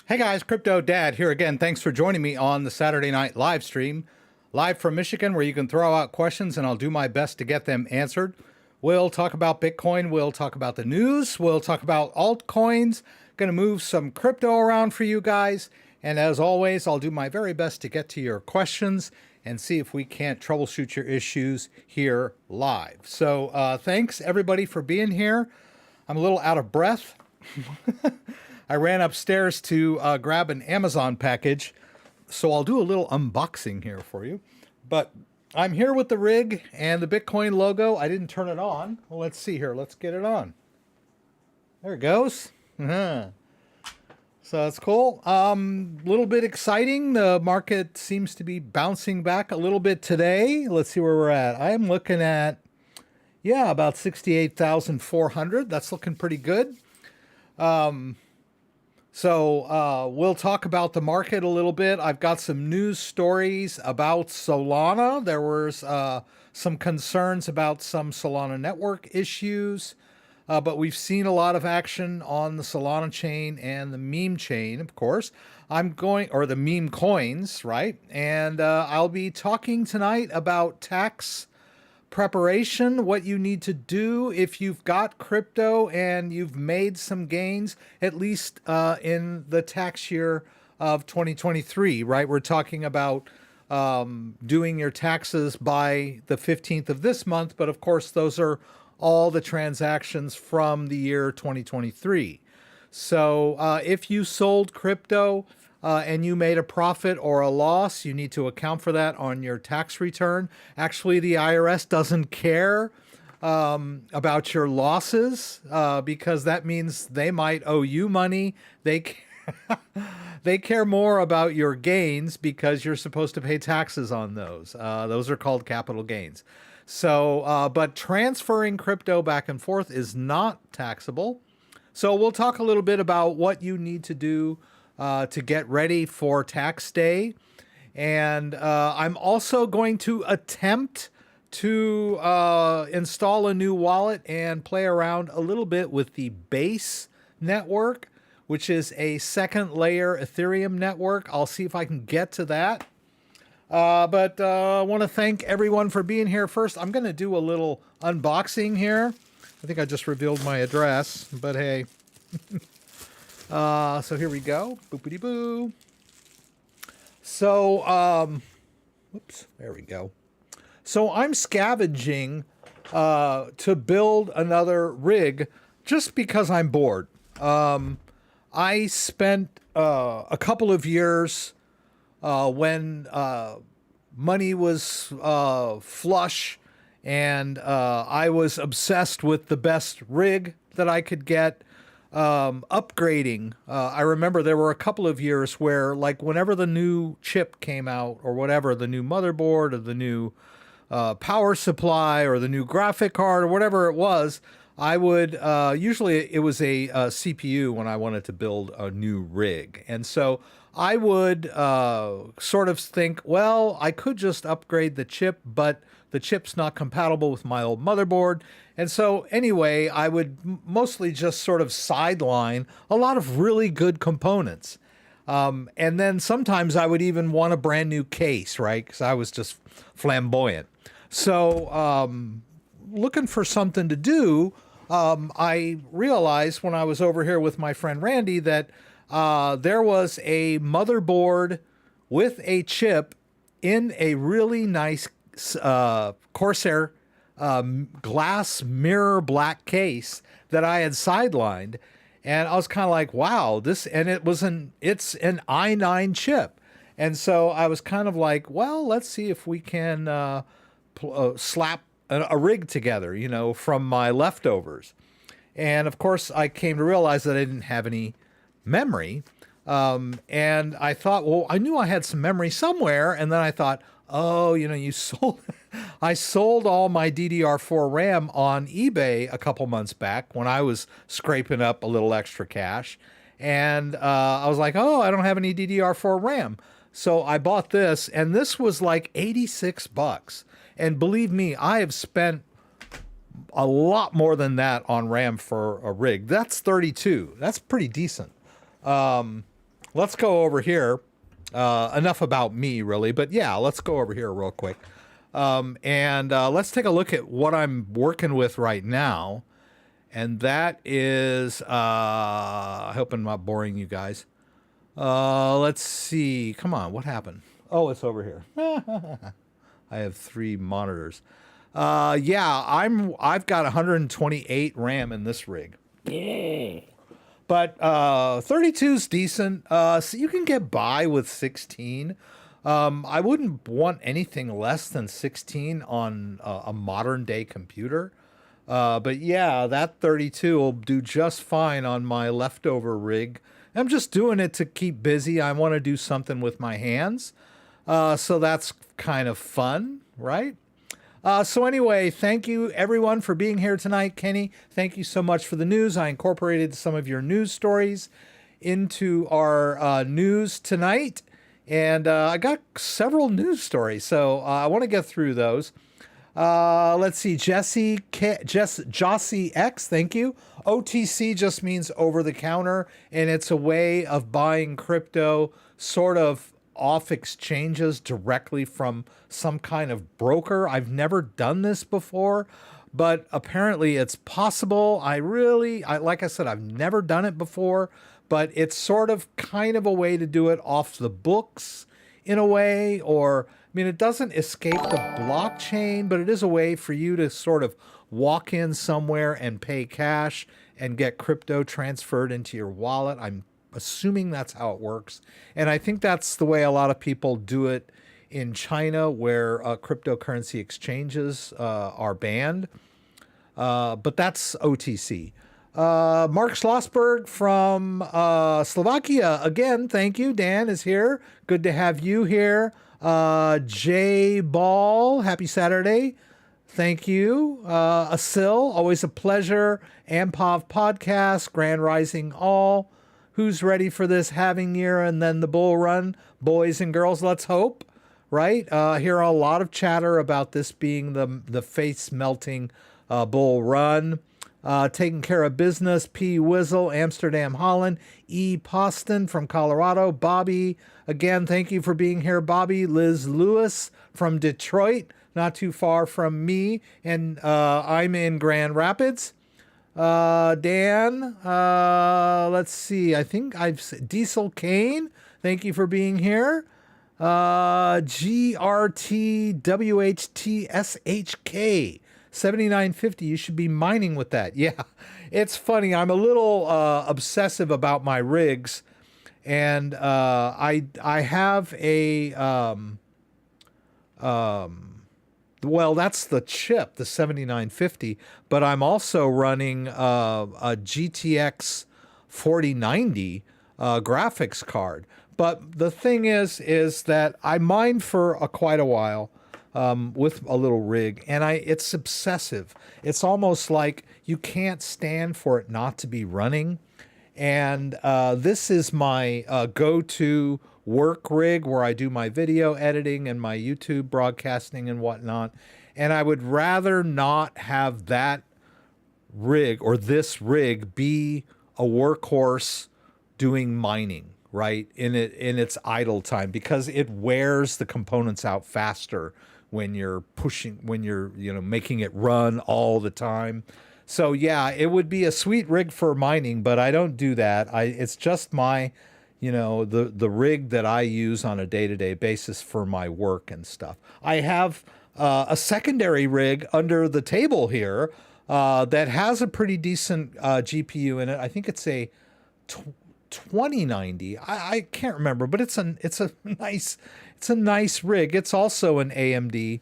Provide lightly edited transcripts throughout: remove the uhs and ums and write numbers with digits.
Hey guys, CryptoDad here again. Thanks for joining me on the Saturday night live stream. Live from Michigan, where you can throw out questions and I'll do my best to get them answered. We'll talk about Bitcoin. We'll talk about the news. We'll talk about altcoins. Going to move some crypto around for you guys. And as always, I'll do my very best to get to your questions and see if we can't troubleshoot your issues here live. So thanks everybody for being here. I'm a little out of breath. I ran upstairs to grab an Amazon package, so I'll do a little unboxing here for you. But I'm here with the rig and the Bitcoin logo. I didn't turn it on. Well, let's see here. Let's get it on. There it goes. So that's cool. Little bit exciting. The market seems to be bouncing back a little bit today. Let's see where we're at. I am looking at, yeah, about 68,400. That's looking pretty good. So we'll talk about the market a little bit. I've got some news stories about Solana. There was some concerns about some Solana network issues, but we've seen a lot of action on the Solana chain and the meme chain, of course. Or the meme coins, right? And I'll be talking tonight about tax preparation, what you need to do if you've got crypto and you've made some gains, at least in the tax year of 2023, right? We're talking about doing your taxes by the 15th of this month, but of course those are all the transactions from the year 2023. So if you sold crypto and you made a profit or a loss, you need to account for that on your tax return. Actually, the IRS doesn't care about your losses because that means they might owe you money. They care more about your gains because you're supposed to pay taxes on those. Those are called capital gains. So, but transferring crypto back and forth is not taxable. So we'll talk a little bit about what you need to do to get ready for tax day. And I'm also going to attempt to install a new wallet and play around a little bit with the Base network, which is a second layer Ethereum network. I'll see if I can get to that. But I want to thank everyone for being here. First, I'm going to do a little unboxing here. I think I just revealed my address, but hey. So here we go. Boopity boo. So, whoops, there we go. So I'm scavenging to build another rig just because I'm bored. I spent a couple of years when money was flush and I was obsessed with the best rig that I could get. Upgrading. I remember there were a couple of years where, like, whenever the new chip came out or whatever, the new motherboard or the new power supply or the new graphic card or whatever it was, I would, usually it was a CPU when I wanted to build a new rig. And so I would sort of think, well, I could just upgrade the chip, but the chip's not compatible with my old motherboard. And so anyway, I would mostly just sort of sideline a lot of really good components. And then sometimes I would even want a brand new case, right? Because I was just flamboyant. So looking for something to do, I realized when I was over here with my friend Randy that there was a motherboard with a chip in a really nice Corsair glass mirror black case that I had sidelined, and I was kind of like, wow, it's an i9 chip. And so I was kind of like, well, let's see if we can slap a rig together, you know, from my leftovers. And of course I came to realize that I didn't have any memory. And I thought, well, I knew I had some memory somewhere. And then I thought, oh, you know, I sold all my DDR4 RAM on eBay a couple months back when I was scraping up a little extra cash. And I was like, oh, I don't have any DDR4 RAM. So I bought this, and this was like $86. And believe me, I have spent a lot more than that on RAM for a rig. That's 32. That's pretty decent. Let's go over here. Enough about me, really. But yeah, let's go over here real quick. And let's take a look at what I'm working with right now. And that is, I hope I'm not boring you guys. Let's see. Come on, what happened? Oh, it's over here. I have 3 monitors. Yeah, I've got 128 RAM in this rig. But 32 is decent. So you can get by with 16. I wouldn't want anything less than 16 on a modern day computer. But yeah, that 32 will do just fine on my leftover rig. I'm just doing it to keep busy. I want to do something with my hands. So that's kind of fun, right? So anyway, thank you everyone for being here tonight. Kenny, thank you so much for the news. I incorporated some of your news stories into our news tonight. And I got several news stories, so I want to get through those. Let's see, Jossie X, thank you. OTC just means over the counter, and it's a way of buying crypto sort of off exchanges directly from some kind of broker. I've never done this before, but apparently it's possible. Like I said, I've never done it before, but it's sort of kind of a way to do it off the books in a way, or I mean, it doesn't escape the blockchain, but it is a way for you to sort of walk in somewhere and pay cash and get crypto transferred into your wallet. I'm assuming that's how it works. And I think that's the way a lot of people do it in China, where cryptocurrency exchanges are banned. But that's OTC. Mark Schlossberg from Slovakia. Again, thank you. Dan is here. Good to have you here. Jay Ball, happy Saturday. Thank you. Asil, always a pleasure. Ampov Podcast, Grand Rising All. Who's ready for this halving year and then the bull run? Boys and girls, let's hope, right? Hear a lot of chatter about this being the face-melting bull run. Taking care of business, P. Wizzle, Amsterdam, Holland. E. Poston from Colorado. Bobby, again, thank you for being here, Bobby. Liz Lewis from Detroit, not too far from me, and I'm in Grand Rapids. Dan, let's see, I think Diesel Kane, thank you for being here. GRTWHTSHK 7950, you should be mining with that. Yeah, it's funny. I'm a little obsessive about my rigs, and I have a well, that's the chip, the 7950, but I'm also running a GTX 4090 graphics card. But the thing is that I mined for quite a while. With a little rig, and it's obsessive. It's almost like you can't stand for it not to be running. And this is my go-to work rig where I do my video editing and my YouTube broadcasting and whatnot. And I would rather not have that rig or this rig be a workhorse doing mining, right, in its idle time, because it wears the components out faster when you're making it run all the time. So yeah, it would be a sweet rig for mining, but I don't do that. It's just my, the rig that I use on a day-to-day basis for my work and stuff. I have a secondary rig under the table here that has a pretty decent GPU in it. I think it's a 2090. I can't remember, but it's a nice rig. It's also an AMD,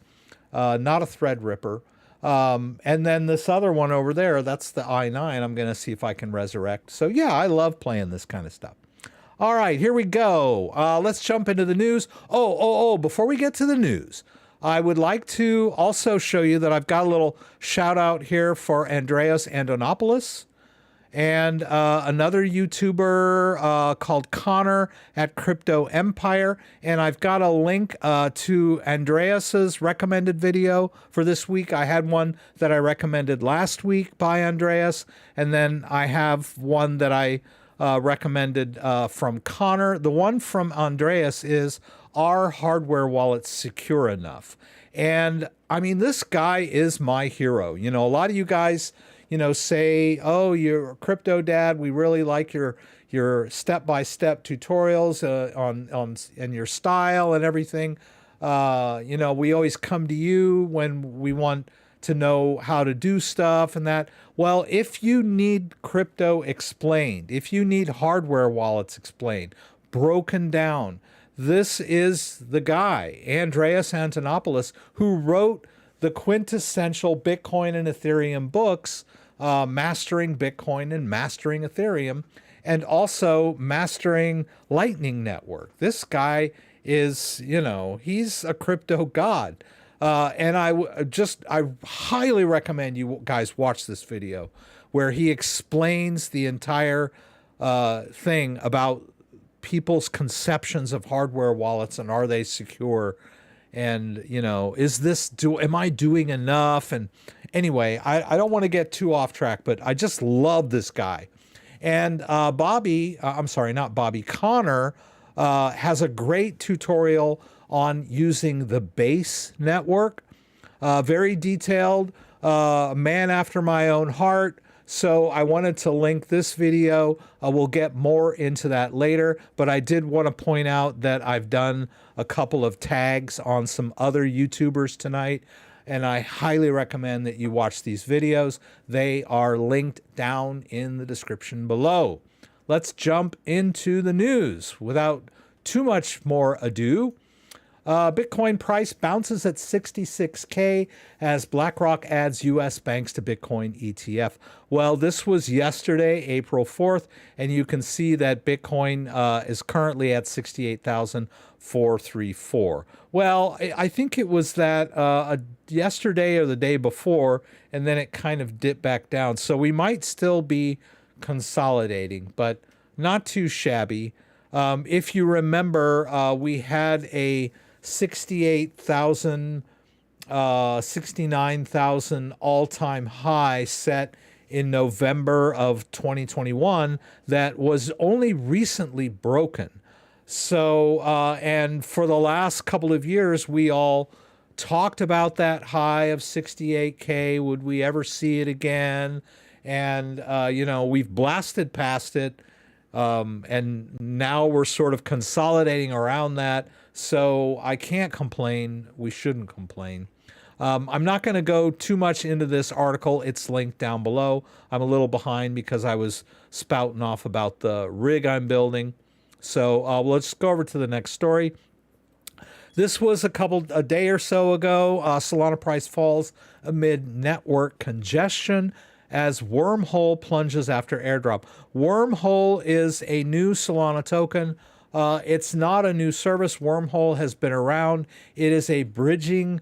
not a Threadripper. And then this other one over there, that's the i9. I'm going to see if I can resurrect. So yeah, I love playing this kind of stuff. All right, here we go. Let's jump into the news. Before we get to the news, I would like to also show you that I've got a little shout out here for Andreas Antonopoulos. and another YouTuber called Connor at Crypto Empire. And I've got a link to Andreas's recommended video for this week. I had one that I recommended last week by Andreas, and then I have one that I recommended from Connor. The one from Andreas is, are hardware wallets secure enough? And I mean, this guy is my hero. You know, a lot of you guys, you know, say, oh, you're CryptoDad, we really like your step-by-step tutorials on and your style and everything. You know, we always come to you when we want to know how to do stuff and that. Well, if you need crypto explained, if you need hardware wallets explained, broken down, this is the guy, Andreas Antonopoulos, who wrote the quintessential Bitcoin and Ethereum books, Mastering Bitcoin and Mastering Ethereum, and also Mastering Lightning Network. This guy is, you know, he's a crypto god. And I highly recommend you guys watch this video where he explains the entire thing about people's conceptions of hardware wallets and are they secure, and you know, am I doing enough? And anyway, I don't want to get too off track, but I just love this guy. And Connor has a great tutorial on using the Base network, very detailed, man after my own heart. So I wanted to link this video. We'll get more into that later, but I did want to point out that I've done a couple of tags on some other YouTubers tonight, and I highly recommend that you watch these videos. They are linked down in the description below. Let's jump into the news without too much more ado. Bitcoin price bounces at 66K as BlackRock adds U.S. banks to Bitcoin ETF. Well, this was yesterday, April 4th, and you can see that Bitcoin is currently at 68,434. Well, I think it was that yesterday or the day before, and then it kind of dipped back down. So we might still be consolidating, but not too shabby. If you remember, we had a 69,000 all-time high set in November of 2021 that was only recently broken. So, and for the last couple of years, we all talked about that high of 68K. Would we ever see it again? And, you know, we've blasted past it. And now we're sort of consolidating around that. So I can't complain. We shouldn't complain. I'm not going to go too much into this article. It's linked down below. I'm a little behind because I was spouting off about the rig I'm building. So let's go over to the next story. This was a day or so ago. Solana price falls amid network congestion as Wormhole plunges after airdrop. Wormhole is a new Solana token. It's not a new service. Wormhole has been around. It is a bridging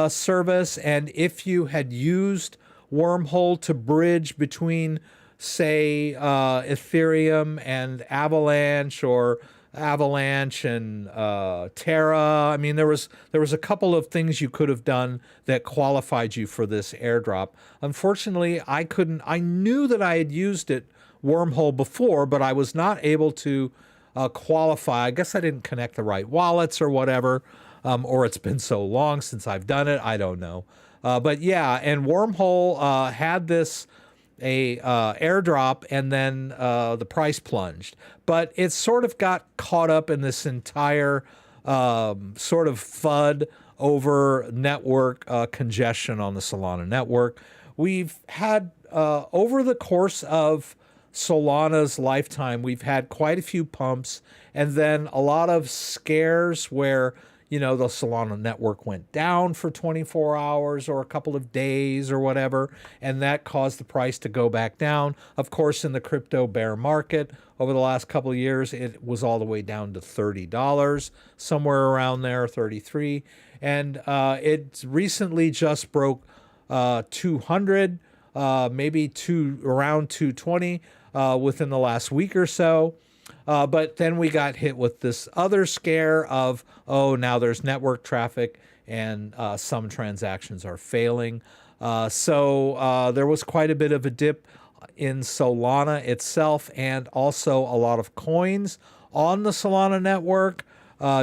service, and if you had used Wormhole to bridge between, say, Ethereum and Avalanche, or Avalanche and Terra, I mean, there was a couple of things you could have done that qualified you for this airdrop. Unfortunately, I couldn't. I knew that I had used Wormhole before, but I was not able to qualify. I guess I didn't connect the right wallets or whatever, or it's been so long since I've done it. I don't know. But yeah, and Wormhole had this airdrop, and then the price plunged. But it sort of got caught up in this entire sort of FUD over network congestion on the Solana network. We've had, over the course of Solana's lifetime, we've had quite a few pumps, and then a lot of scares where, you know, the Solana network went down for 24 hours or a couple of days or whatever, and that caused the price to go back down. Of course, in the crypto bear market over the last couple of years, it was all the way down to $30, somewhere around there, 33. And it recently just broke 200 maybe around 220 within the last week or so. But then we got hit with this other scare of, oh, now there's network traffic and some transactions are failing. So there was quite a bit of a dip in Solana itself and also a lot of coins on the Solana network.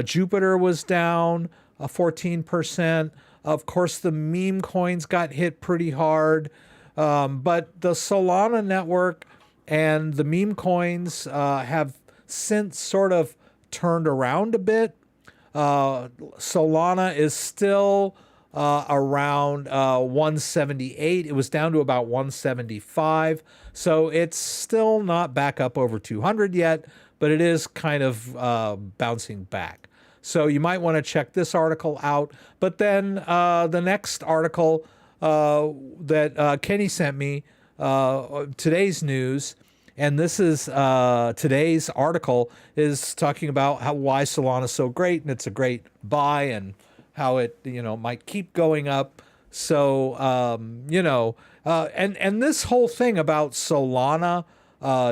Jupiter was down 14%. Of course, the meme coins got hit pretty hard. But the Solana network and the meme coins have since sort of turned around a bit. Solana is still around 178. It was down to about 175. So it's still not back up over 200 yet, but it is kind of bouncing back. So you might want to check this article out. But then the next article that Kenny sent me, today's news, and this is today's article, is talking about why Solana is so great, and it's a great buy, and how it might keep going up. So and this whole thing about Solana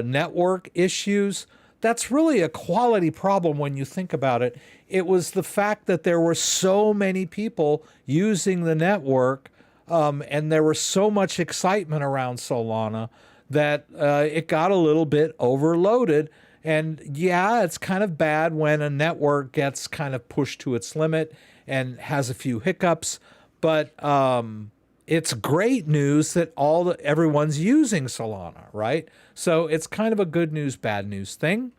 network issues, that's really a quality problem when you think about it. It was the fact that there were so many people using the network, and there was so much excitement around Solana that it got a little bit overloaded. And yeah, it's kind of bad when a network gets kind of pushed to its limit and has a few hiccups. But it's great news that everyone's using Solana, right? So it's kind of a good news, bad news thing.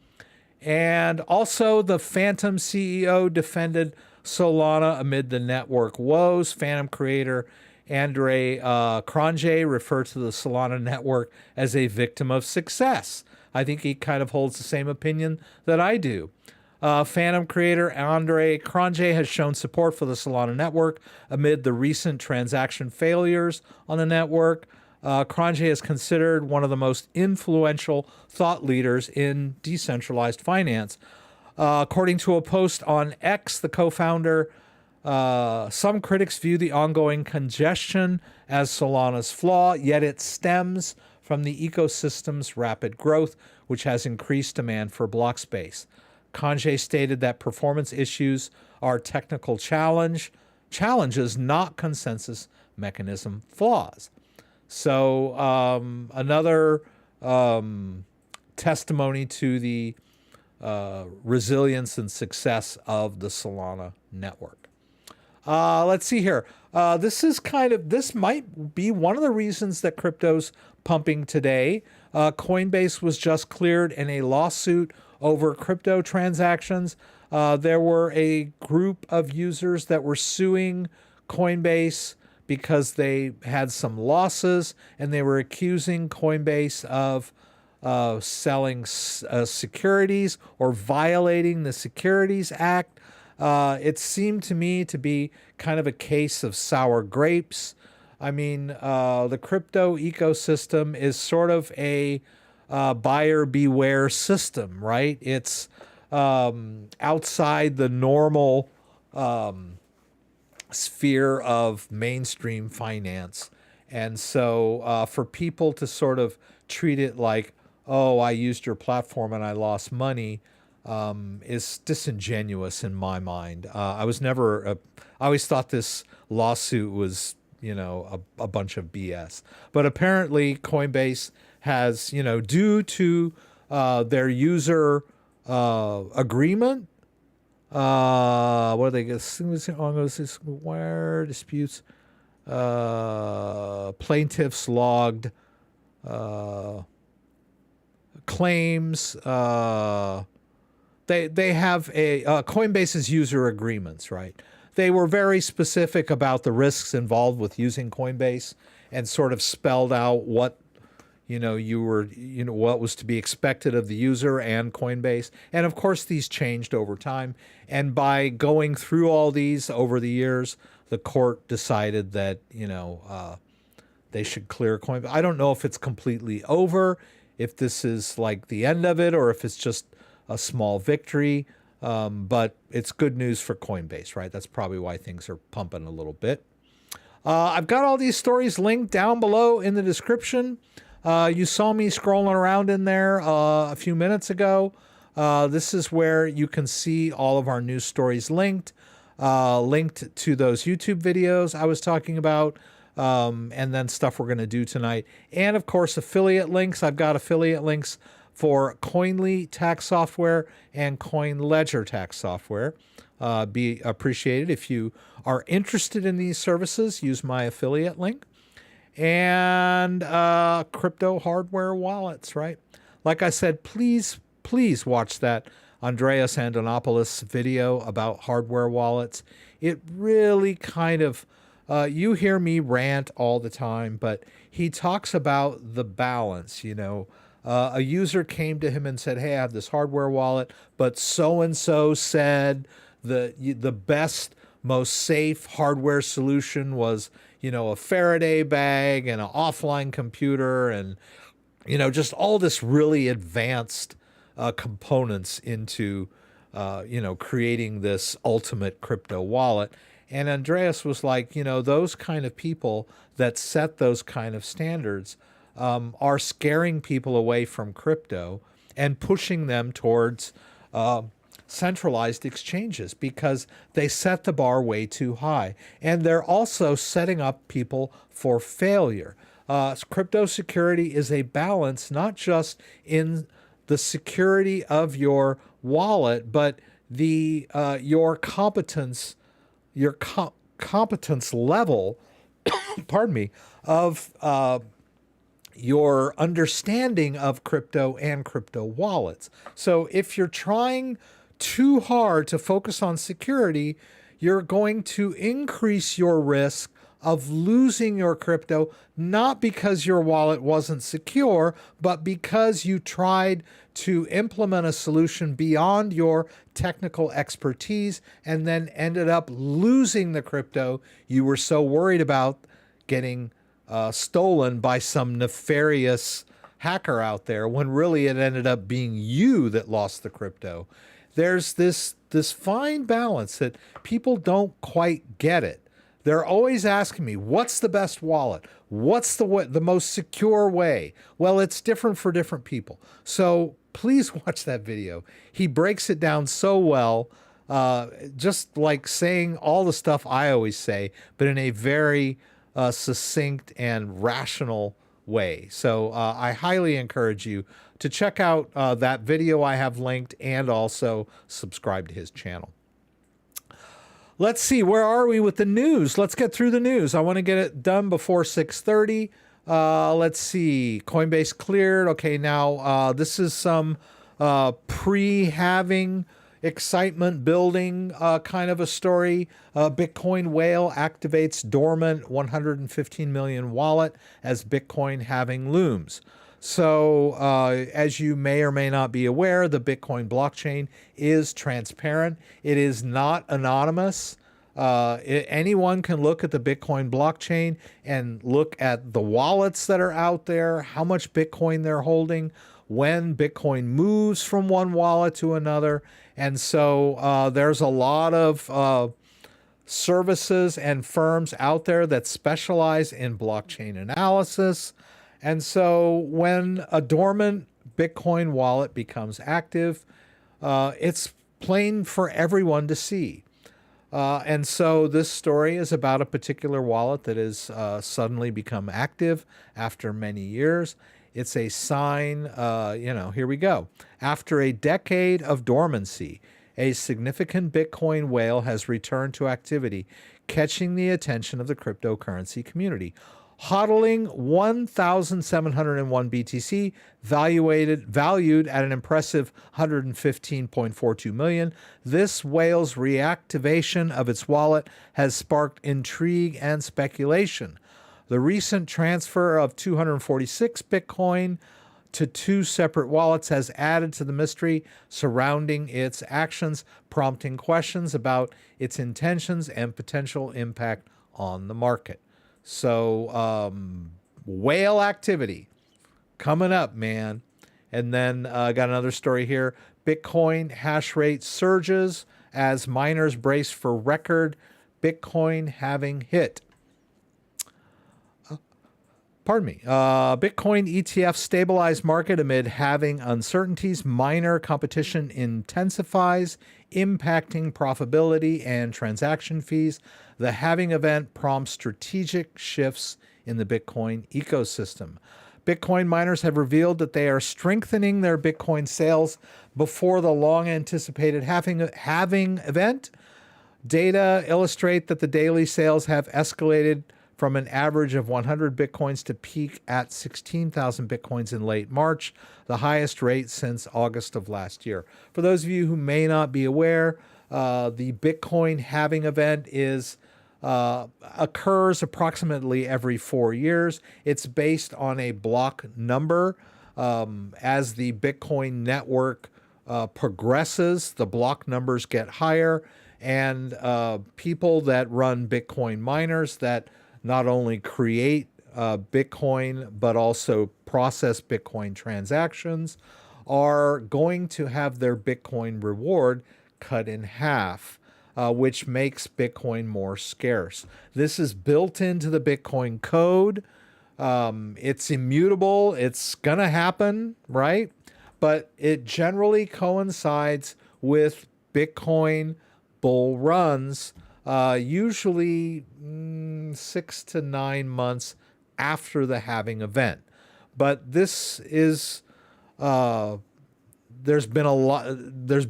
And also the Phantom CEO defended Solana amid the network woes. Phantom creator Andreas Antonopoulos referred to the Solana network as a victim of success. I think he kind of holds the same opinion that I do. Phantom creator Andreas Antonopoulos has shown support for the Solana network amid the recent transaction failures on the network. Antonopoulos is considered one of the most influential thought leaders in decentralized finance. According to a post on X, the co-founder, some critics view the ongoing congestion as Solana's flaw, yet it stems from the ecosystem's rapid growth, which has increased demand for block space. Antonopoulos stated that performance issues are technical challenges, not consensus mechanism flaws. So another testimony to the resilience and success of the Solana network. Let's see here. This might be one of the reasons that crypto's pumping today. Coinbase was just cleared in a lawsuit over crypto transactions. There were a group of users that were suing Coinbase because they had some losses, and they were accusing Coinbase of selling securities or violating the Securities Act. It seemed to me to be kind of a case of sour grapes. I mean, the crypto ecosystem is sort of a buyer beware system, right? It's outside the normal sphere of mainstream finance. And so for people to sort of treat it like, oh, I used your platform and I lost money, is disingenuous in my mind. I always thought this lawsuit was, a bunch of BS. But apparently Coinbase has, due to their user agreement, what are they? Where disputes, plaintiffs logged claims. They have Coinbase's user agreements, right? They were very specific about the risks involved with using Coinbase and sort of spelled out what what was to be expected of the user and Coinbase. And of course, these changed over time. And by going through all these over the years, the court decided that, they should clear Coinbase. I don't know if it's completely over, if this is like the end of it, or if it's just a small victory. But it's good news for Coinbase, right? That's probably why things are pumping a little bit. I've got all these stories linked down below in the description. You saw me scrolling around in there a few minutes ago. This is where you can see all of our news stories linked to those YouTube videos I was talking about, and then stuff we're going to do tonight. And of course, affiliate links. I've got affiliate links for Coinly tax software and CoinLedger tax software. Be appreciated if you are interested in these services. Use my affiliate link. And crypto hardware wallets, right? Like I said, please watch that Andreas Antonopoulos video about hardware wallets. It really kind of, you hear me rant all the time, but he talks about the balance, you know. A user came to him and said, hey, I have this hardware wallet, but so-and-so said the best, most safe hardware solution was, you know, a Faraday bag and an offline computer and, you know, just all this really advanced components into, you know, creating this ultimate crypto wallet. And Andreas was like, you know, those kind of people that set those kind of standards are scaring people away from crypto and pushing them towards centralized exchanges because they set the bar way too high. And they're also setting up people for failure. Crypto security is a balance, not just in the security of your wallet, but the your competence level, pardon me, of your understanding of crypto and crypto wallets. So if you're trying too hard to focus on security, you're going to increase your risk of losing your crypto, not because your wallet wasn't secure, but because you tried to implement a solution beyond your technical expertise and then ended up losing the crypto you were so worried about getting stolen by some nefarious hacker out there, when really it ended up being you that lost the crypto. There's this fine balance that people don't quite get it. They're always asking me, what's the best wallet? What's the most secure way? Well, it's different for different people. So please watch that video. He breaks it down so well, just like saying all the stuff I always say, but in a very succinct and rational way. So I highly encourage you to check out that video I have linked and also subscribe to his channel. Let's see, where are we with the news? Let's get through the news. I want to get it done before 6:30. Let's see, Coinbase cleared. Okay, now this is some pre-halving excitement building kind of a story. Bitcoin whale activates dormant 115 million wallet as Bitcoin halving looms. So as you may or may not be aware, the Bitcoin blockchain is transparent. It is not anonymous. Anyone can look at the Bitcoin blockchain and look at the wallets that are out there, how much Bitcoin they're holding, when Bitcoin moves from one wallet to another. And so there's a lot of services and firms out there that specialize in blockchain analysis. And so when a dormant Bitcoin wallet becomes active, it's plain for everyone to see. And so this story is about a particular wallet that has suddenly become active after many years. It's a sign, you know, here we go. After a decade of dormancy, a significant Bitcoin whale has returned to activity, catching the attention of the cryptocurrency community. Hodling 1,701 BTC, valued at an impressive 115.42 million. This whale's reactivation of its wallet has sparked intrigue and speculation. The recent transfer of 246 Bitcoin to two separate wallets has added to the mystery surrounding its actions, prompting questions about its intentions and potential impact on the market. So whale activity coming up, man. And then I got another story here. Bitcoin hash rate surges as miners brace for record Bitcoin halving hit. Pardon me. Bitcoin ETF stabilized market amid halving uncertainties. Miner competition intensifies, impacting profitability and transaction fees. The halving event prompts strategic shifts in the Bitcoin ecosystem. Bitcoin miners have revealed that they are strengthening their Bitcoin sales before the long-anticipated halving event. Data illustrate that the daily sales have escalated from an average of 100 Bitcoins to peak at 16,000 Bitcoins in late March, the highest rate since August of last year. For those of you who may not be aware, the Bitcoin halving event occurs approximately every 4 years. It's based on a block number. As the Bitcoin network progresses, the block numbers get higher, and people that run Bitcoin miners that not only create Bitcoin, but also process Bitcoin transactions are going to have their Bitcoin reward cut in half, which makes Bitcoin more scarce. This is built into the Bitcoin code. It's immutable. It's going to happen, right? But it generally coincides with Bitcoin bull runs, usually 6 to 9 months after the halving event. But this is there's been a lot. It's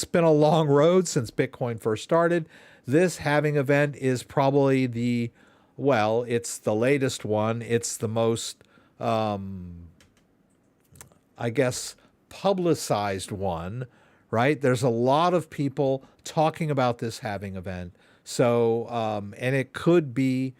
been a long road since Bitcoin first started. This halving event is probably it's the latest one. It's the most, I guess, publicized one, right? There's a lot of people talking about this halving event. So, and it could be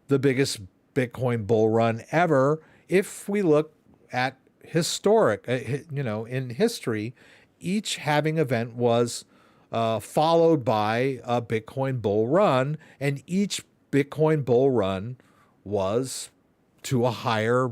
the biggest Bitcoin bull run ever if we look at historic, in history. Each halving event was followed by a Bitcoin bull run, and each Bitcoin bull run was to a higher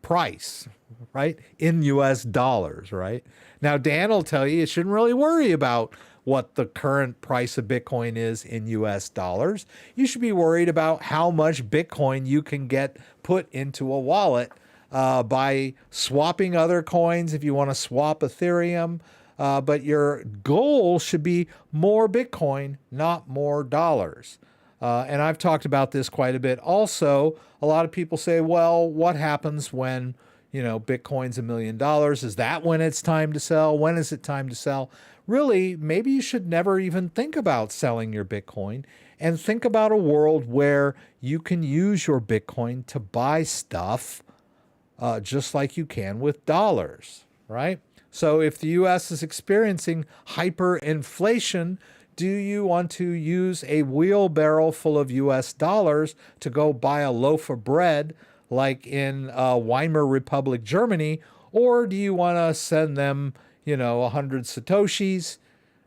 price, right? In US dollars, right? Now, Dan will tell you shouldn't really worry about what the current price of Bitcoin is in US dollars. You should be worried about how much Bitcoin you can get put into a wallet by swapping other coins if you want to swap Ethereum. But your goal should be more Bitcoin, not more dollars. And I've talked about this quite a bit. Also, a lot of people say, well, what happens when, Bitcoin's $1 million? Is that when it's time to sell? When is it time to sell? Really, maybe you should never even think about selling your Bitcoin, and think about a world where you can use your Bitcoin to buy stuff just like you can with dollars, right? So if the U.S. is experiencing hyperinflation, do you want to use a wheelbarrow full of U.S. dollars to go buy a loaf of bread like in Weimar Republic, Germany? Or do you want to send them, 100 Satoshis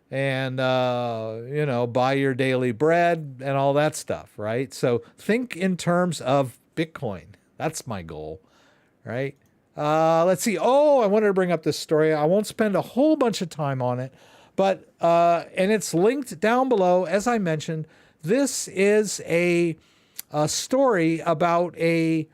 and, buy your daily bread and all that stuff, right? So think in terms of Bitcoin. That's my goal, right? Let's see. Oh, I wanted to bring up this story. I won't spend a whole bunch of time on it, but, and it's linked down below. As I mentioned, this is a story about a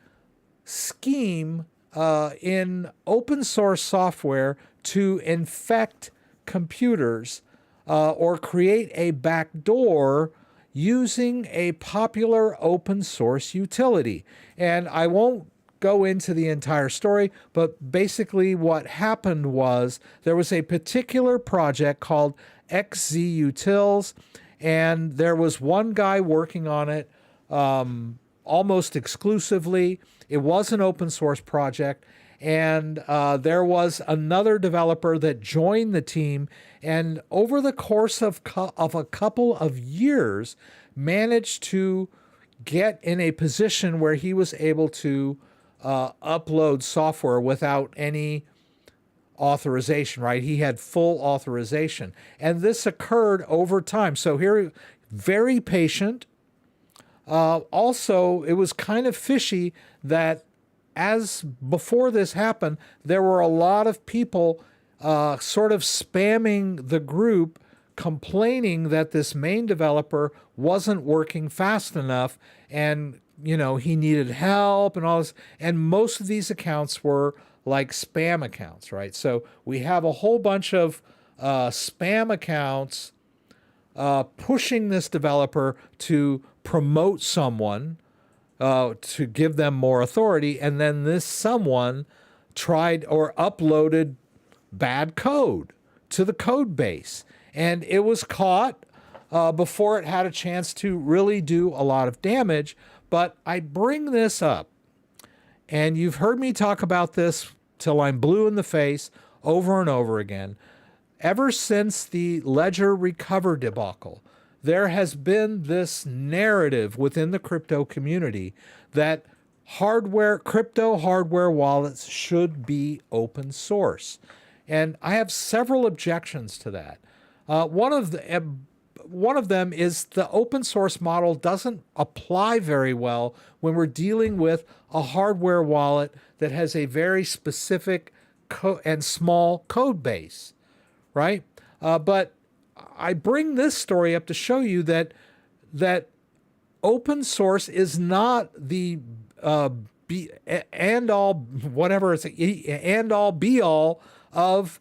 scheme in open source software to infect computers or create a backdoor using a popular open source utility. And I won't go into the entire story, but basically what happened was there was a particular project called XZUtils, and there was one guy working on it almost exclusively. It was an open source project, and there was another developer that joined the team, and over the course of a couple of years managed to get in a position where he was able to upload software without any authorization, right? He had full authorization. And this occurred over time. So here, very patient. Also, it was kind of fishy that as before this happened, there were a lot of people sort of spamming the group, complaining that this main developer wasn't working fast enough and he needed help and all this. And most of these accounts were like spam accounts, right? So we have a whole bunch of spam accounts pushing this developer to promote someone, to give them more authority. And then this someone tried or uploaded bad code to the code base. And it was caught before it had a chance to really do a lot of damage. But I bring this up, and you've heard me talk about this till I'm blue in the face over and over again. Ever since the Ledger Recover debacle, there has been this narrative within the crypto community that crypto hardware wallets should be open source. And I have several objections to that. One of them is the open source model doesn't apply very well when we're dealing with a hardware wallet that has a very specific and small code base, right? But I bring this story up to show you that open source is not the end all be all of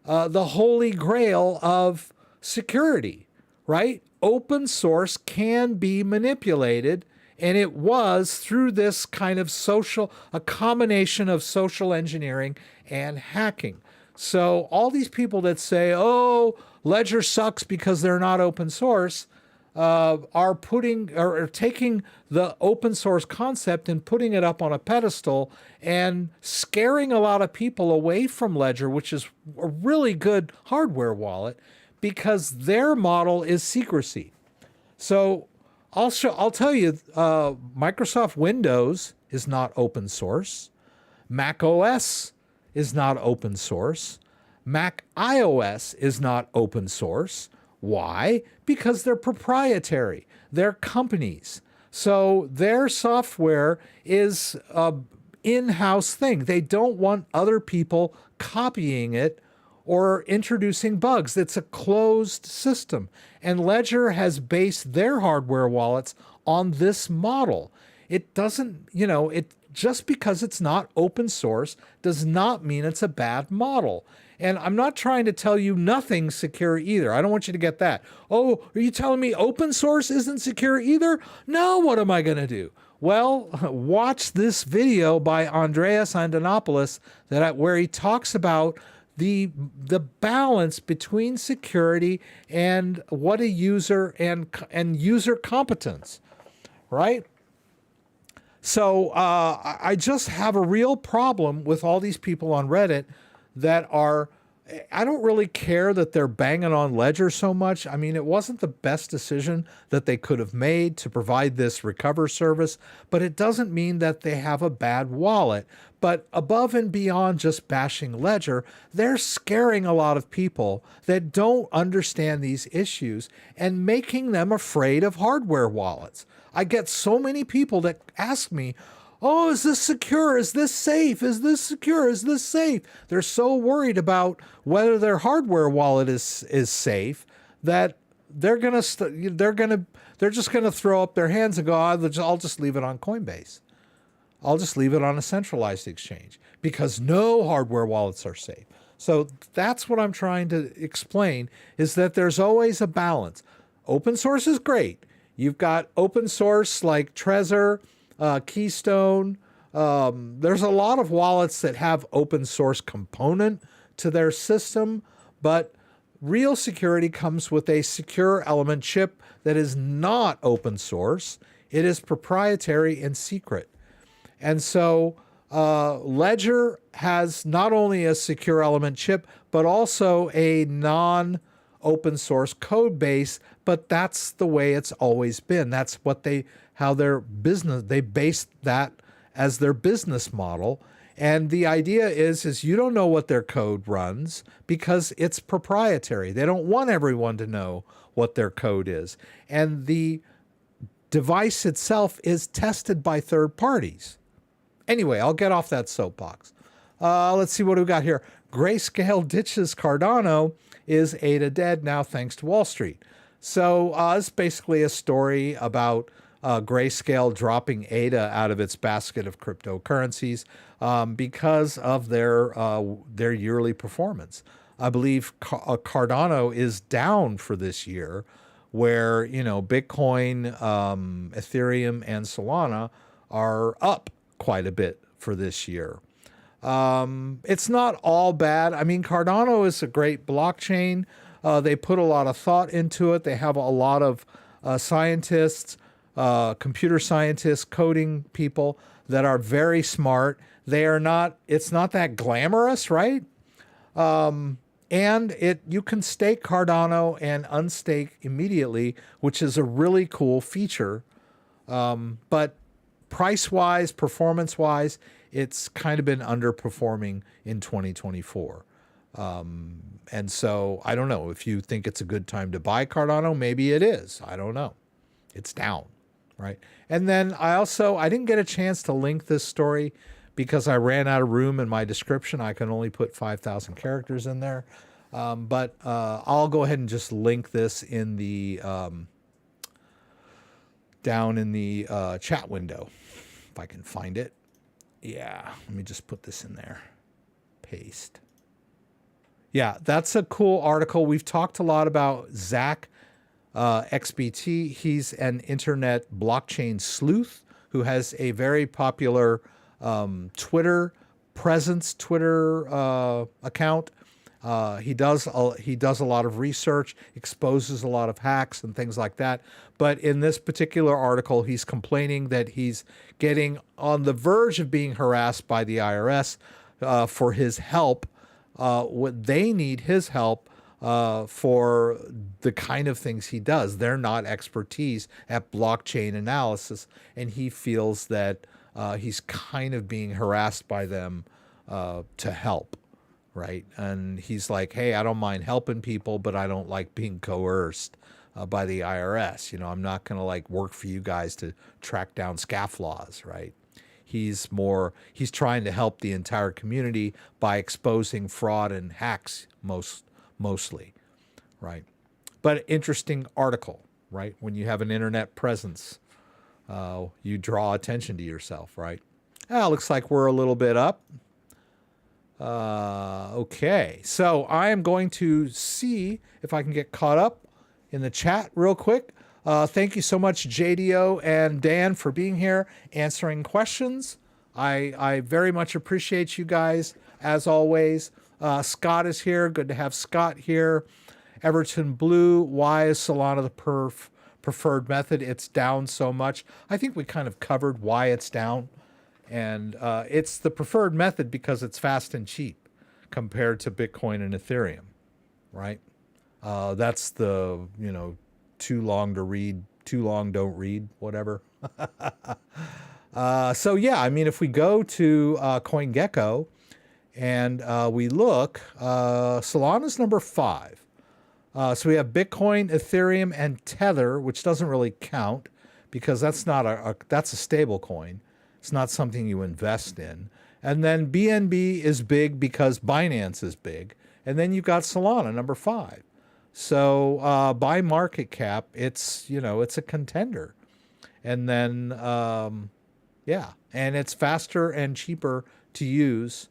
the holy grail of security, right? Open source can be manipulated, and it was through this kind of a combination of social engineering and hacking. So all these people that say, oh, Ledger sucks because they're not open source, are taking the open source concept and putting it up on a pedestal and scaring a lot of people away from Ledger, which is a really good hardware wallet, because their model is secrecy. So I'll tell you, Microsoft Windows is not open source. Mac OS is not open source. Mac iOS is not open source. Why? Because they're proprietary. They're companies. So their software is an in-house thing. They don't want other people copying it or introducing bugs. It's a closed system. And Ledger has based their hardware wallets on this model. It doesn't, just because it's not open source does not mean it's a bad model. And I'm not trying to tell you nothing's secure either. I don't want you to get that. Oh, are you telling me open source isn't secure either? No, what am I going to do? Well, watch this video by Andreas Antonopoulos where he talks about the balance between security and what a user and user competence, right? So I just have a real problem with all these people on Reddit that I don't really care that they're banging on Ledger so much. I mean, it wasn't the best decision that they could have made to provide this recover service, but it doesn't mean that they have a bad wallet. But above and beyond just bashing Ledger, they're scaring a lot of people that don't understand these issues and making them afraid of hardware wallets. I get so many people that ask me, oh, is this secure? Is this safe? Is this secure? Is this safe? They're so worried about whether their hardware wallet is safe that they're just gonna throw up their hands and go, I'll just leave it on Coinbase. I'll just leave it on a centralized exchange because no hardware wallets are safe. So that's what I'm trying to explain, is that there's always a balance. Open source is great. You've got open source like Trezor, Keystone. There's a lot of wallets that have open source component to their system, but real security comes with a secure element chip that is not open source. It is proprietary and secret. And so Ledger has not only a secure element chip, but also a non-open source code base, but that's the way it's always been. That's what they based that as their business model. And the idea is you don't know what their code runs because it's proprietary. They don't want everyone to know what their code is. And the device itself is tested by third parties. Anyway, I'll get off that soapbox. Let's see what we got here. Grayscale ditches Cardano, is ADA dead now thanks to Wall Street? So it's basically a story about Grayscale dropping ADA out of its basket of cryptocurrencies because of their yearly performance. I believe Cardano is down for this year, where, you know, Bitcoin, Ethereum, and Solana are up quite a bit for this year. It's not all bad. I mean, Cardano is a great blockchain. They put a lot of thought into it. They have a lot of scientists, computer scientists, coding people that are very smart. They are not, it's not that glamorous, right? And you can stake Cardano and unstake immediately, which is a really cool feature. But price-wise, performance-wise, it's kind of been underperforming in 2024. And so I don't know if you think it's a good time to buy Cardano. Maybe it is. I don't know. It's down, right? And then I didn't get a chance to link this story because I ran out of room in my description. I can only put 5,000 characters in there. But I'll go ahead and just link this in the down in the chat window, if I can find it. Yeah, let me just put this in there. Paste. Yeah, that's a cool article. We've talked a lot about Zach XBT. He's an internet blockchain sleuth who has a very popular Twitter presence, Twitter account. He does a lot of research, exposes a lot of hacks and things like that. But in this particular article, he's complaining that he's getting on the verge of being harassed by the IRS for his help. What they need his help for the kind of things he does. They're not expertise at blockchain analysis, and he feels that he's kind of being harassed by them to help. Right. And he's like, hey, I don't mind helping people, but I don't like being coerced by the IRS. You know, I'm not going to like work for you guys to track down scofflaws. Right. He's trying to help the entire community by exposing fraud and hacks mostly. Right. But interesting article. Right. When you have an internet presence, you draw attention to yourself. Right. Looks like we're a little bit up. Okay, so I am going to see if I can get caught up in the chat real quick. Thank you so much, JDO and Dan, for being here, answering questions. I very much appreciate you guys, as always. Scott is here. Good to have Scott here. Everton Blue, why is Solana the preferred method? It's down so much. I think we kind of covered why it's down. And it's the preferred method because it's fast and cheap compared to Bitcoin and Ethereum, right? That's the, you know, too long to read, too long don't read, whatever. So yeah, I mean, if we go to CoinGecko and we look, Solana's number 5. So we have Bitcoin, Ethereum, and Tether, which doesn't really count because that's not that's a stable coin. It's not something you invest in. And then BNB is big because Binance is big. And then you've got Solana, number 5. So by market cap, it's, you know, it's a contender. And then, yeah, and it's faster and cheaper to use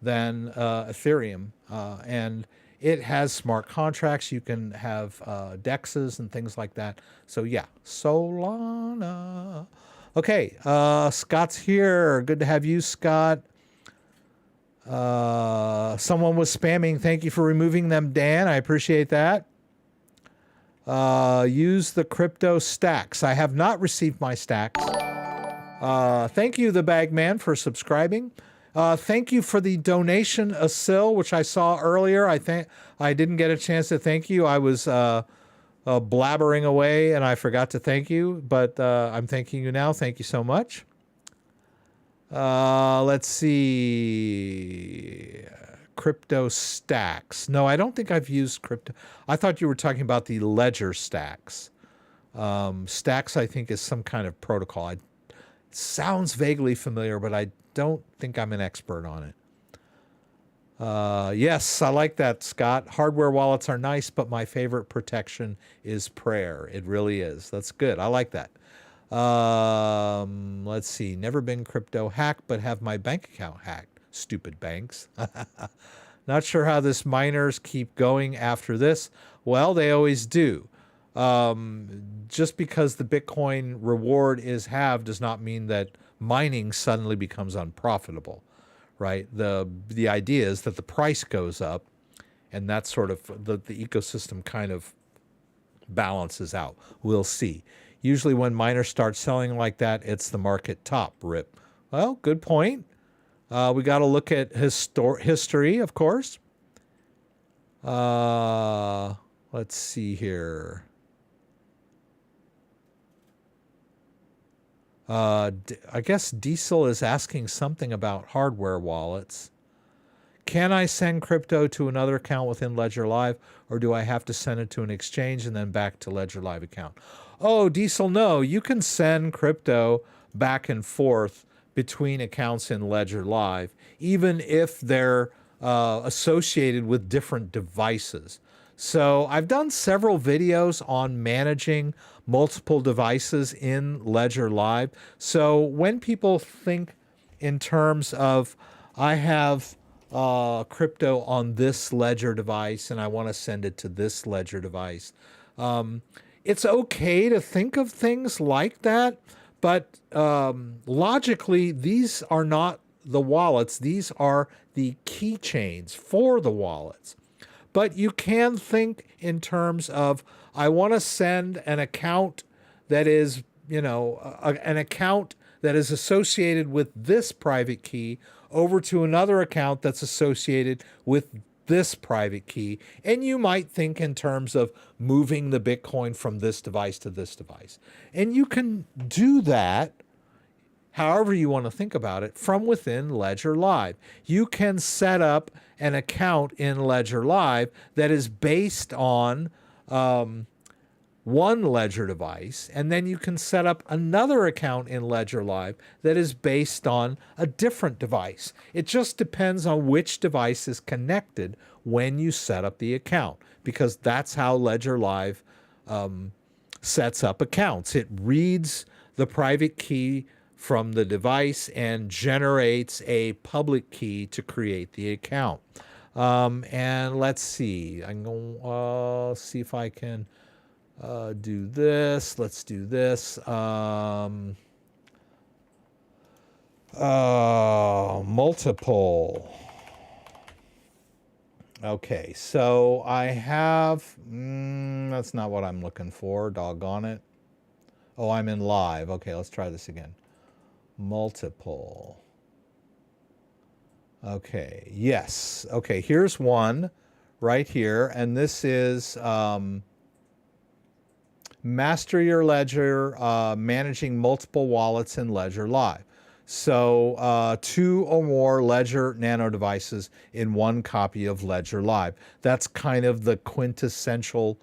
than Ethereum. And it has smart contracts. You can have DEXs and things like that. So yeah, Solana. Okay, Scott's here. Good to have you, Scott. Someone was spamming. Thank you for removing them, Dan. I appreciate that. Use the crypto stacks. I have not received my stacks. Thank you, the Bagman, for subscribing. Thank you for the donation, Asil, which I saw earlier. I think I didn't get a chance to thank you. I was blabbering away and I forgot to thank you, but I'm thanking you now. Thank you so much. Let's see. Crypto stacks. No, I don't think I've used crypto. I thought you were talking about the ledger stacks. Stacks, I think, is some kind of protocol. It sounds vaguely familiar, but I don't think I'm an expert on it. Yes, I like that, Scott. Hardware wallets are nice, but my favorite protection is prayer. It really is. That's good. I like that. Let's see. Never been crypto hacked, but have my bank account hacked. Stupid banks. Not sure how this miners keep going after this. Well, they always do. Just because the Bitcoin reward is halved does not mean that mining suddenly becomes unprofitable, right? The idea is that the price goes up, and that's sort of the ecosystem kind of balances out. We'll see. Usually when miners start selling like that, it's the market top. Rip. Well, good point. We got to look at history, of course. Let's see here. I guess Diesel is asking something about hardware wallets. Can I send crypto to another account within Ledger Live, or do I have to send it to an exchange and then back to Ledger Live account? Oh, Diesel, no. You can send crypto back and forth between accounts in Ledger Live, even if they're associated with different devices. So I've done several videos on managing multiple devices in Ledger Live. So when people think in terms of, I have crypto on this Ledger device and I want to send it to this Ledger device, it's okay to think of things like that, but logically, these are not the wallets. These are the keychains for the wallets. But you can think in terms of, I want to send an account that is, an account that is associated with this private key over to another account that's associated with this private key. And you might think in terms of moving the Bitcoin from this device to this device. And you can do that however you want to think about it from within Ledger Live. You can set up an account in Ledger Live that is based on one Ledger device, and then you can set up another account in Ledger Live that is based on a different device. It just depends on which device is connected when you set up the account, because that's how Ledger Live sets up accounts. It reads the private key from the device and generates a public key to create the account. And let's see. I'm going to see if I can do this. Let's do this. Multiple. Okay, so I have, that's not what I'm looking for, doggone it. Oh, I'm in live. Okay, let's try this again. Multiple. Okay, yes. Okay, here's one right here, and this is Master Your Ledger, managing multiple wallets in Ledger Live. So 2 or more Ledger Nano devices in one copy of Ledger Live. That's kind of the quintessential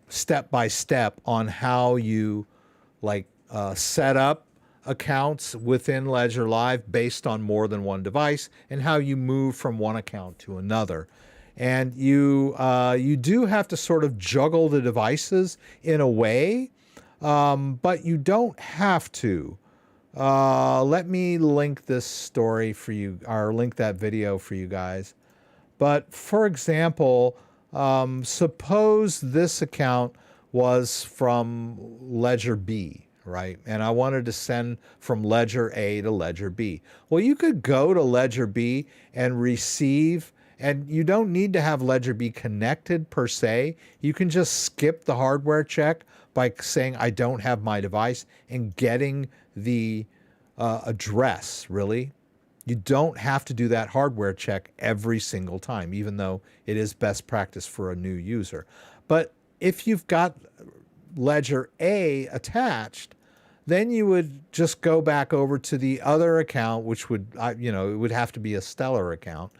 step-by-step on how you set up accounts within Ledger Live based on more than one device, and how you move from one account to another. And you do have to sort of juggle the devices in a way, but you don't have to. Let me link this story for you, or link that video for you guys. But for example, suppose this account was from Ledger B, right? And I wanted to send from Ledger A to Ledger B. Well, you could go to Ledger B and receive, and you don't need to have Ledger B connected per se. You can just skip the hardware check by saying, I don't have my device, and getting the address, really. You don't have to do that hardware check every single time, even though it is best practice for a new user. But if you've got Ledger A attached, then you would just go back over to the other account, which would, it would have to be a Stellar account,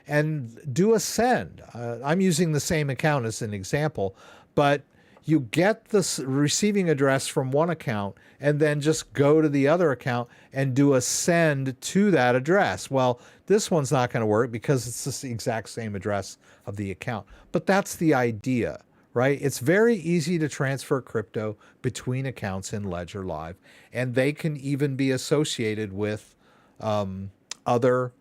and do a send. I'm using the same account as an example, but you get the receiving address from one account and then just go to the other account and do a send to that address. Well, this one's not going to work because it's the exact same address of the account. But that's the idea, right? It's very easy to transfer crypto between accounts in Ledger Live, and they can even be associated with other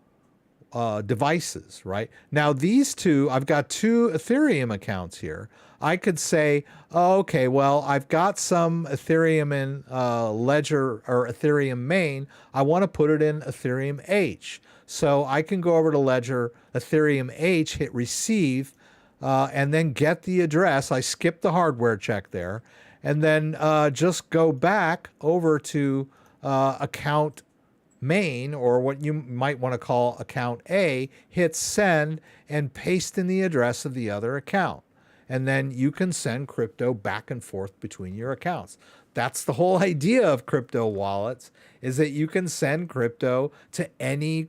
devices, right? Now, these two, I've got two Ethereum accounts here. I could say, oh, okay, well, I've got some Ethereum in Ledger or Ethereum main. I want to put it in Ethereum H. So I can go over to Ledger Ethereum H, hit receive, and then get the address. I skip the hardware check there, and then just go back over to account main, or what you might want to call account A, hit send and paste in the address of the other account. And then you can send crypto back and forth between your accounts. That's the whole idea of crypto wallets, is that you can send crypto to any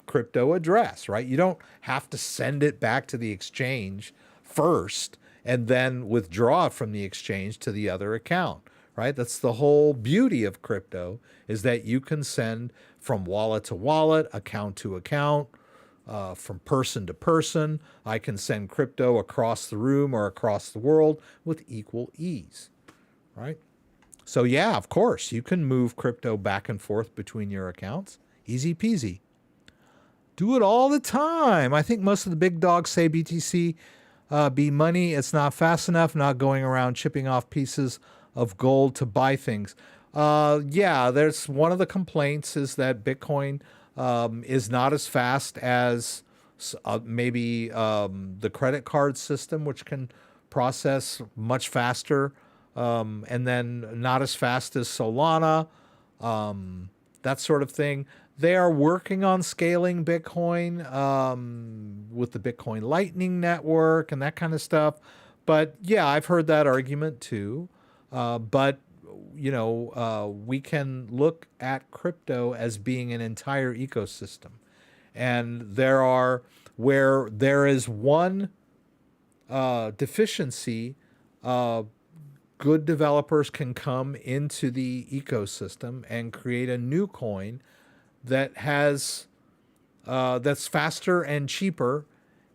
crypto address, right? You don't have to send it back to the exchange first and then withdraw it from the exchange to the other account, right? That's the whole beauty of crypto, is that you can send from wallet to wallet, account to account, from person to person. I can send crypto across the room or across the world with equal ease, right? So yeah, of course, you can move crypto back and forth between your accounts. Easy peasy. Do it all the time. I think most of the big dogs say BTC be money. It's not fast enough, not going around chipping off pieces of gold to buy things. Yeah, there's one of the complaints is that Bitcoin is not as fast as maybe the credit card system, which can process much faster, and then not as fast as Solana, that sort of thing. They are working on scaling Bitcoin with the Bitcoin Lightning Network and that kind of stuff. But yeah, I've heard that argument too. But you know, we can look at crypto as being an entire ecosystem. And where there is one deficiency, good developers can come into the ecosystem and create a new coin that has that's faster and cheaper,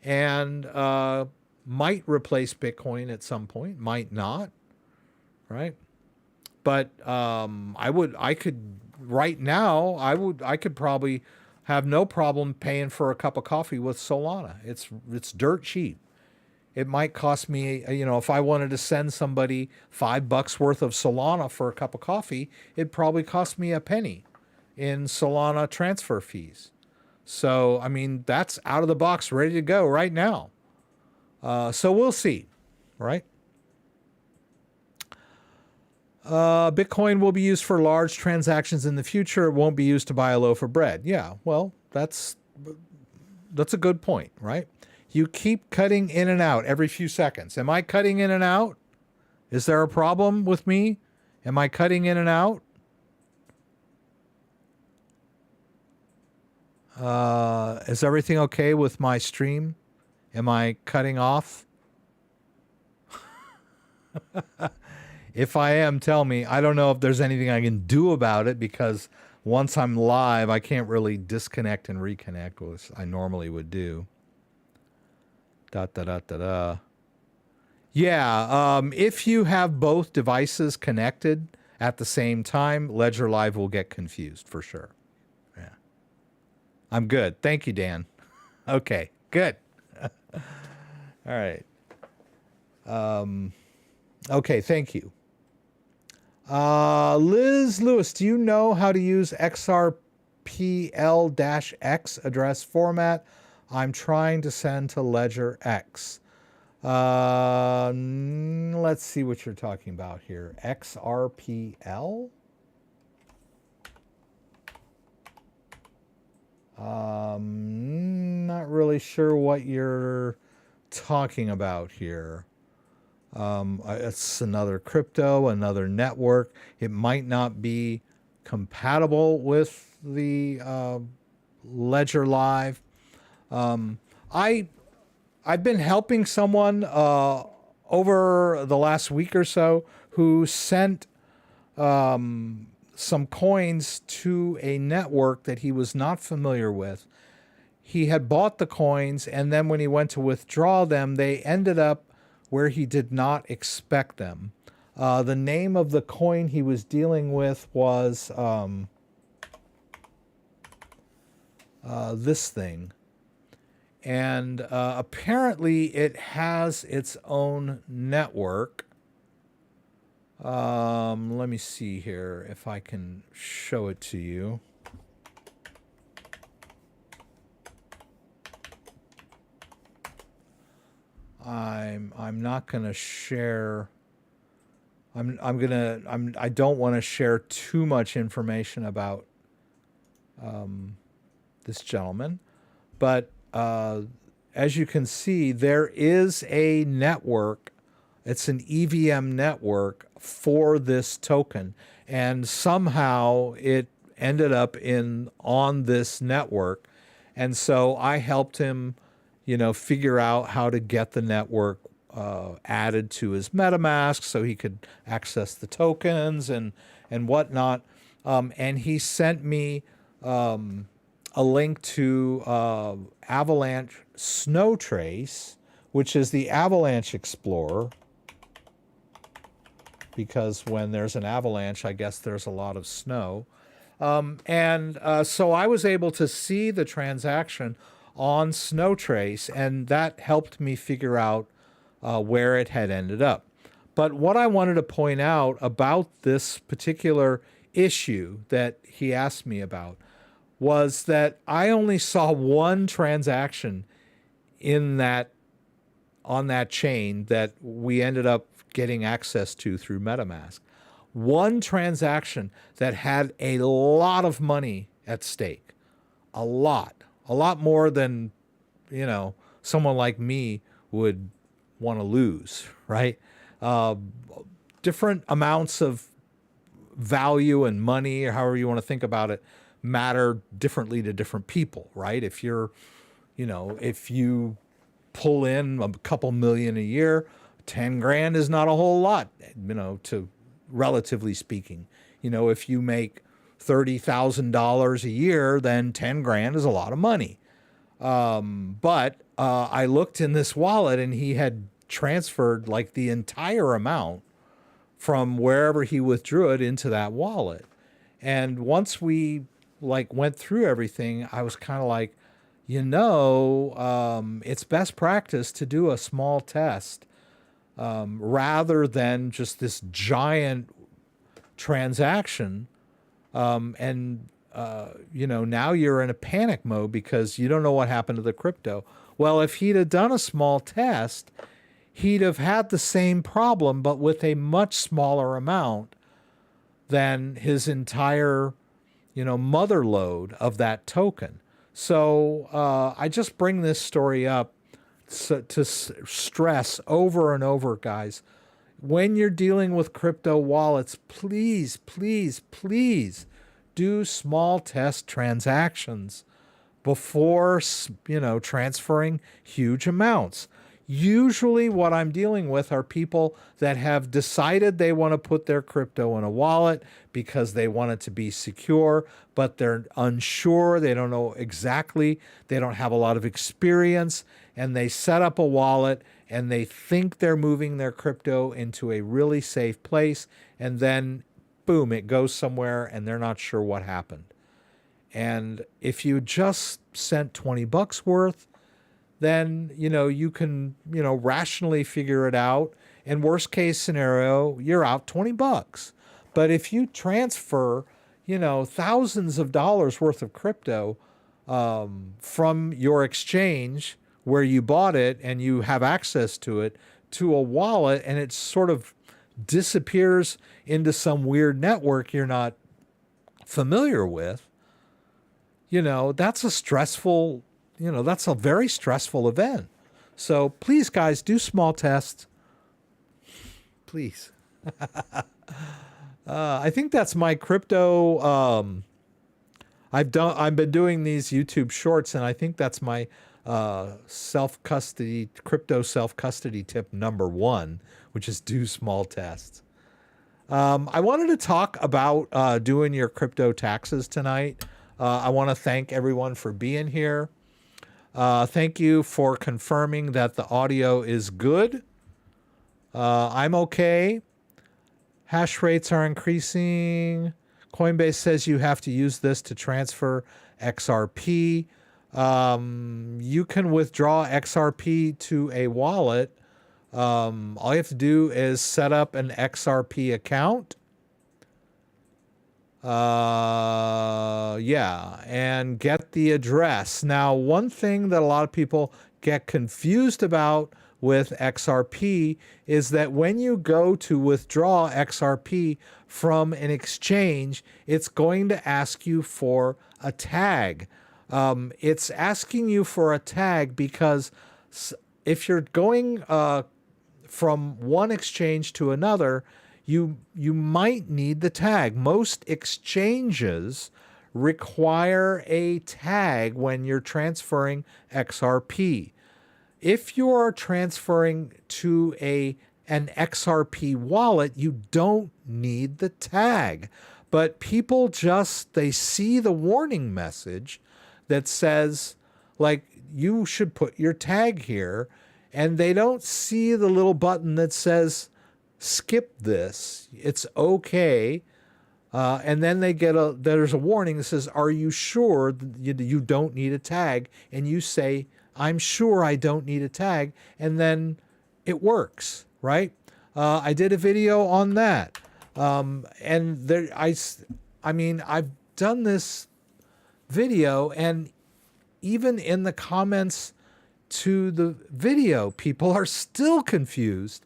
and might replace Bitcoin at some point, might not, right? But I could right now, I could probably have no problem paying for a cup of coffee with Solana. It's dirt cheap. It might cost me, you know, if I wanted to send somebody $5 worth of Solana for a cup of coffee, it'd probably cost me a penny in Solana transfer fees. So, I mean, that's out of the box, ready to go right now. So we'll see, right? Bitcoin will be used for large transactions in the future. It won't be used to buy a loaf of bread. Yeah, well, that's a good point, right? You keep cutting in and out every few seconds. Am I cutting in and out? Is there a problem with me? Am I cutting in and out? Is everything okay with my stream? Am I cutting off? If I am, tell me. I don't know if there's anything I can do about it, because once I'm live, I can't really disconnect and reconnect, which I normally would do. Yeah, if you have both devices connected at the same time, Ledger Live will get confused for sure. Yeah. I'm good. Thank you, Dan. Okay, good. All right. Okay, thank you. Liz Lewis, do you know how to use XRPL-X address format? I'm trying to send to Ledger X. Let's see what you're talking about here. XRPL? Not really sure what you're talking about here. It's another crypto, another network. It might not be compatible with the Ledger Live. I've been helping someone over the last week or so who sent some coins to a network that he was not familiar with. He had bought the coins, and then when he went to withdraw them, they ended up where he did not expect them. The name of the coin he was dealing with was this thing. And apparently it has its own network. Let me see here if I can show it to you. I'm not going to share. I don't want to share too much information about this gentleman, but as you can see, there is a network. It's an EVM network for this token, and somehow it ended up on this network, and so I helped him, figure out how to get the network added to his MetaMask so he could access the tokens and whatnot. And he sent me a link to Avalanche Snowtrace, which is the Avalanche Explorer, because when there's an avalanche, I guess there's a lot of snow. So I was able to see the transaction on Snowtrace, and that helped me figure out where it had ended up. But what I wanted to point out about this particular issue that he asked me about was that I only saw one transaction on that chain that we ended up getting access to through MetaMask. One transaction that had a lot of money at stake. A lot more than, someone like me would want to lose, right? Different amounts of value and money, or however you want to think about it, matter differently to different people, right? If if you pull in a couple million a year, 10 grand is not a whole lot, to relatively speaking. If you make $30,000 a year, then 10 grand is a lot of money. But I looked in this wallet and he had transferred like the entire amount from wherever he withdrew it into that wallet. And once we went through everything, I was kind of like, it's best practice to do a small test rather than just this giant transaction. Now you're in a panic mode because you don't know what happened to the crypto. Well, if he'd have done a small test, he'd have had the same problem, but with a much smaller amount than his entire, mother load of that token. So I just bring this story up to stress over and over, guys, when you're dealing with crypto wallets, please, please, please do small test transactions before, transferring huge amounts. Usually what I'm dealing with are people that have decided they want to put their crypto in a wallet because they want it to be secure, but they're unsure. They don't know exactly. They don't have a lot of experience, and they set up a wallet and they think they're moving their crypto into a really safe place, and then boom, it goes somewhere and they're not sure what happened. And if you just sent $20 worth, then, you can, rationally figure it out. And worst case scenario, you're out $20. But if you transfer, thousands of dollars worth of crypto from your exchange where you bought it and you have access to it to a wallet, and it sort of disappears into some weird network you're not familiar with, that's a stressful, that's a very stressful event. So please, guys, do small tests. Please. I think that's my crypto. I've been doing these YouTube shorts, and I think that's my crypto self-custody tip number 1, which is do small tests. I wanted to talk about doing your crypto taxes tonight. I want to thank everyone for being here. Thank you for confirming that the audio is good. I'm okay. Hash rates are increasing. Coinbase says you have to use this to transfer XRP. You can withdraw XRP to a wallet. All you have to do is set up an XRP account. Yeah, and get the address. Now, one thing that a lot of people get confused about with XRP is that when you go to withdraw XRP from an exchange, it's going to ask you for a tag. It's asking you for a tag because if you're going from one exchange to another, you might need the tag. Most exchanges require a tag when you're transferring XRP. If you are transferring to an XRP wallet, you don't need the tag. But people they see the warning message that says, like, you should put your tag here, and they don't see the little button that says, skip this, it's okay. And then there's a warning that says, are you sure you don't need a tag? And you say, I'm sure I don't need a tag. And then it works, right? I did a video on that. And I mean, I've done this video, and even in the comments to the video, people are still confused.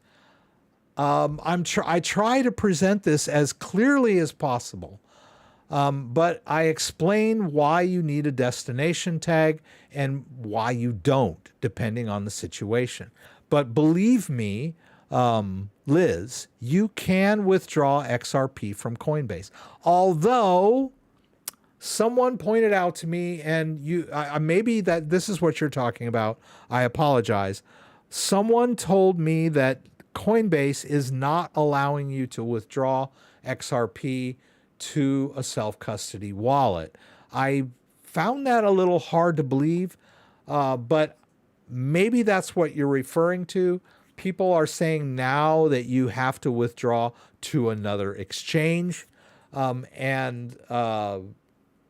I try to present this as clearly as possible, but I explain why you need a destination tag and why you don't, depending on the situation. But believe me, Liz, you can withdraw XRP from Coinbase. Although someone pointed out to me, and maybe that this is what you're talking about, I apologize. Someone told me that Coinbase is not allowing you to withdraw XRP to a self-custody wallet. I found that a little hard to believe, but maybe that's what you're referring to. People are saying now that you have to withdraw to another exchange, and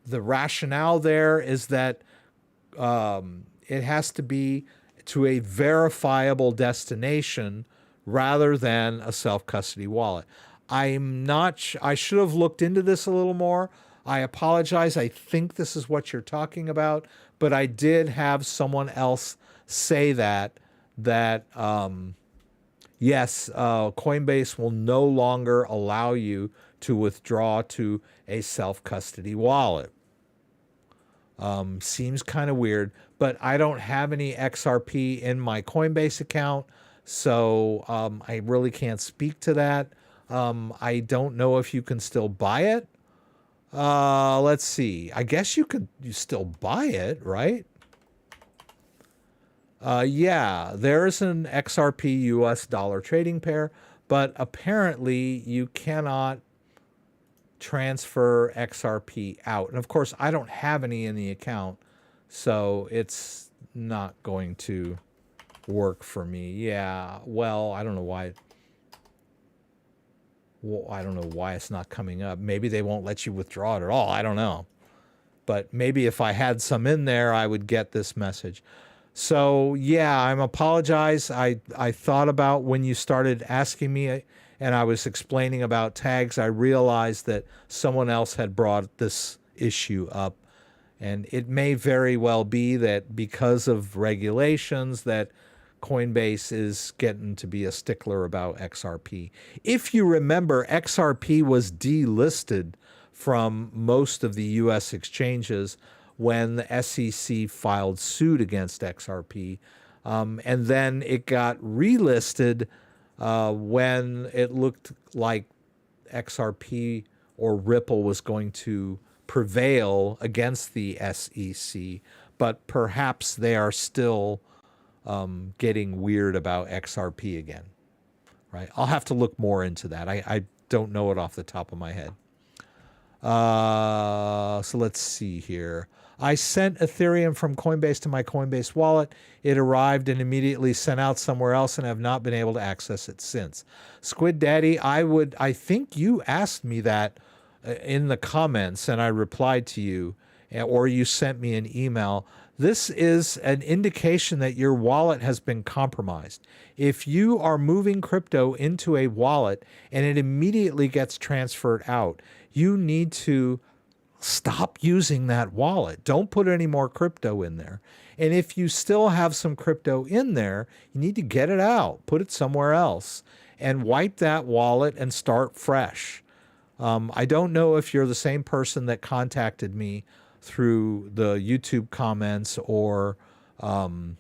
the rationale there is that it has to be to a verifiable destination rather than a self-custody wallet. I should have looked into this a little more. I apologize. I think this is what you're talking about, but I did have someone else say that yes, Coinbase will no longer allow you to withdraw to a self-custody wallet. Seems kind of weird, but I don't have any XRP in my Coinbase account, so I really can't speak to that. I don't know if you can still buy it. Let's see. I guess you still buy it, right? Yeah, there's an XRP US dollar trading pair, but apparently you cannot transfer XRP out. And of course, I don't have any in the account, so it's not going to work for me. Yeah, well, I don't know why. Well, I don't know why it's not coming up. Maybe they won't let you withdraw it at all. I don't know. But maybe if I had some in there, I would get this message. So yeah, I'm apologize. I thought about when you started asking me and I was explaining about tags, I realized that someone else had brought this issue up. And it may very well be that because of regulations that Coinbase is getting to be a stickler about XRP. If you remember, XRP was delisted from most of the US exchanges when the SEC filed suit against XRP. And then it got relisted when it looked like XRP or Ripple was going to prevail against the SEC. But perhaps they are still getting weird about XRP again, right? I'll have to look more into that. I don't know it off the top of my head. So let's see here. I sent Ethereum from Coinbase to my Coinbase wallet. It arrived and immediately sent out somewhere else and have not been able to access it since. Squid Daddy, I think you asked me that in the comments and I replied to you, or you sent me an email. This is an indication that your wallet has been compromised. If you are moving crypto into a wallet and it immediately gets transferred out, you need to stop using that wallet. Don't put any more crypto in there. And if you still have some crypto in there, you need to get it out, put it somewhere else, and wipe that wallet and start fresh. I don't know if you're the same person that contacted me through the YouTube comments or in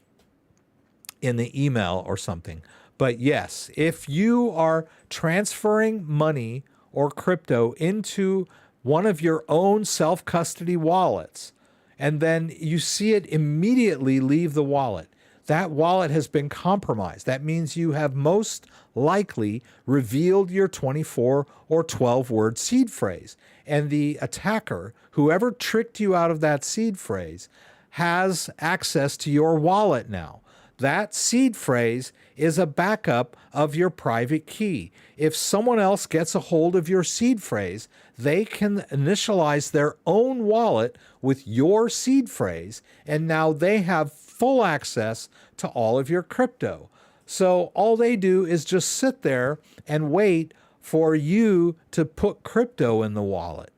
the email or something. But yes, if you are transferring money or crypto into one of your own self-custody wallets, and then you see it immediately leave the wallet, that wallet has been compromised. That means you have most likely revealed your 24 or 12-word seed phrase. And the attacker, whoever tricked you out of that seed phrase, has access to your wallet now. That seed phrase is a backup of your private key. If someone else gets a hold of your seed phrase, they can initialize their own wallet with your seed phrase, and now they have full access to all of your crypto. So all they do is just sit there and wait for you to put crypto in the wallet.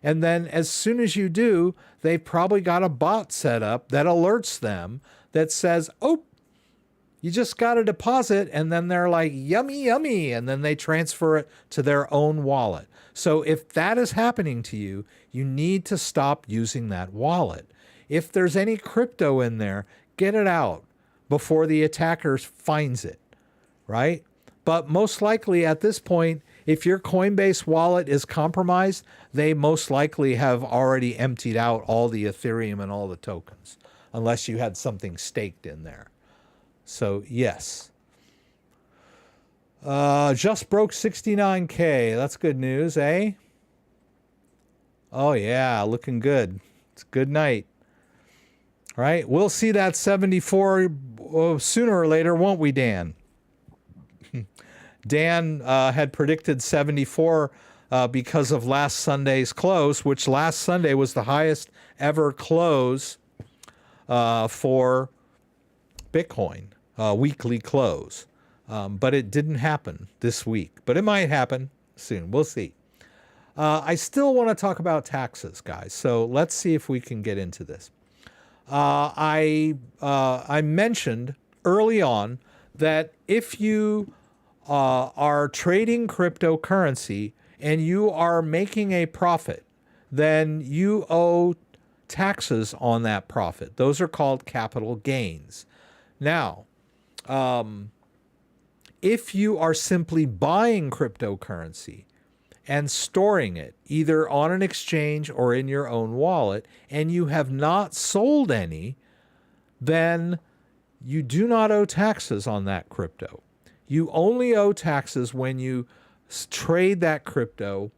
And then as soon as you do, they've probably got a bot set up that alerts them that says, oh, you just got a deposit, and then they're like, yummy, yummy, and then they transfer it to their own wallet. So if that is happening to you, you need to stop using that wallet. If there's any crypto in there, get it out before the attacker finds it, right? But most likely at this point, if your Coinbase wallet is compromised, they most likely have already emptied out all the Ethereum and all the tokens, unless you had something staked in there. So yes. Just broke 69K. That's good news, eh? Oh yeah, looking good. It's a good night. All right, we'll see that 74 sooner or later, won't we, Dan? Dan had predicted 74 because of last Sunday's close, which last Sunday was the highest ever close for Bitcoin, weekly close. But it didn't happen this week. But it might happen soon. We'll see. I still want to talk about taxes, guys. So let's see if we can get into this. I mentioned early on that if you are trading cryptocurrency and you are making a profit, then you owe taxes on that profit. Those are called capital gains. Now, if you are simply buying cryptocurrency and storing it either on an exchange or in your own wallet, and you have not sold any, then you do not owe taxes on that crypto. You only owe taxes when you trade that crypto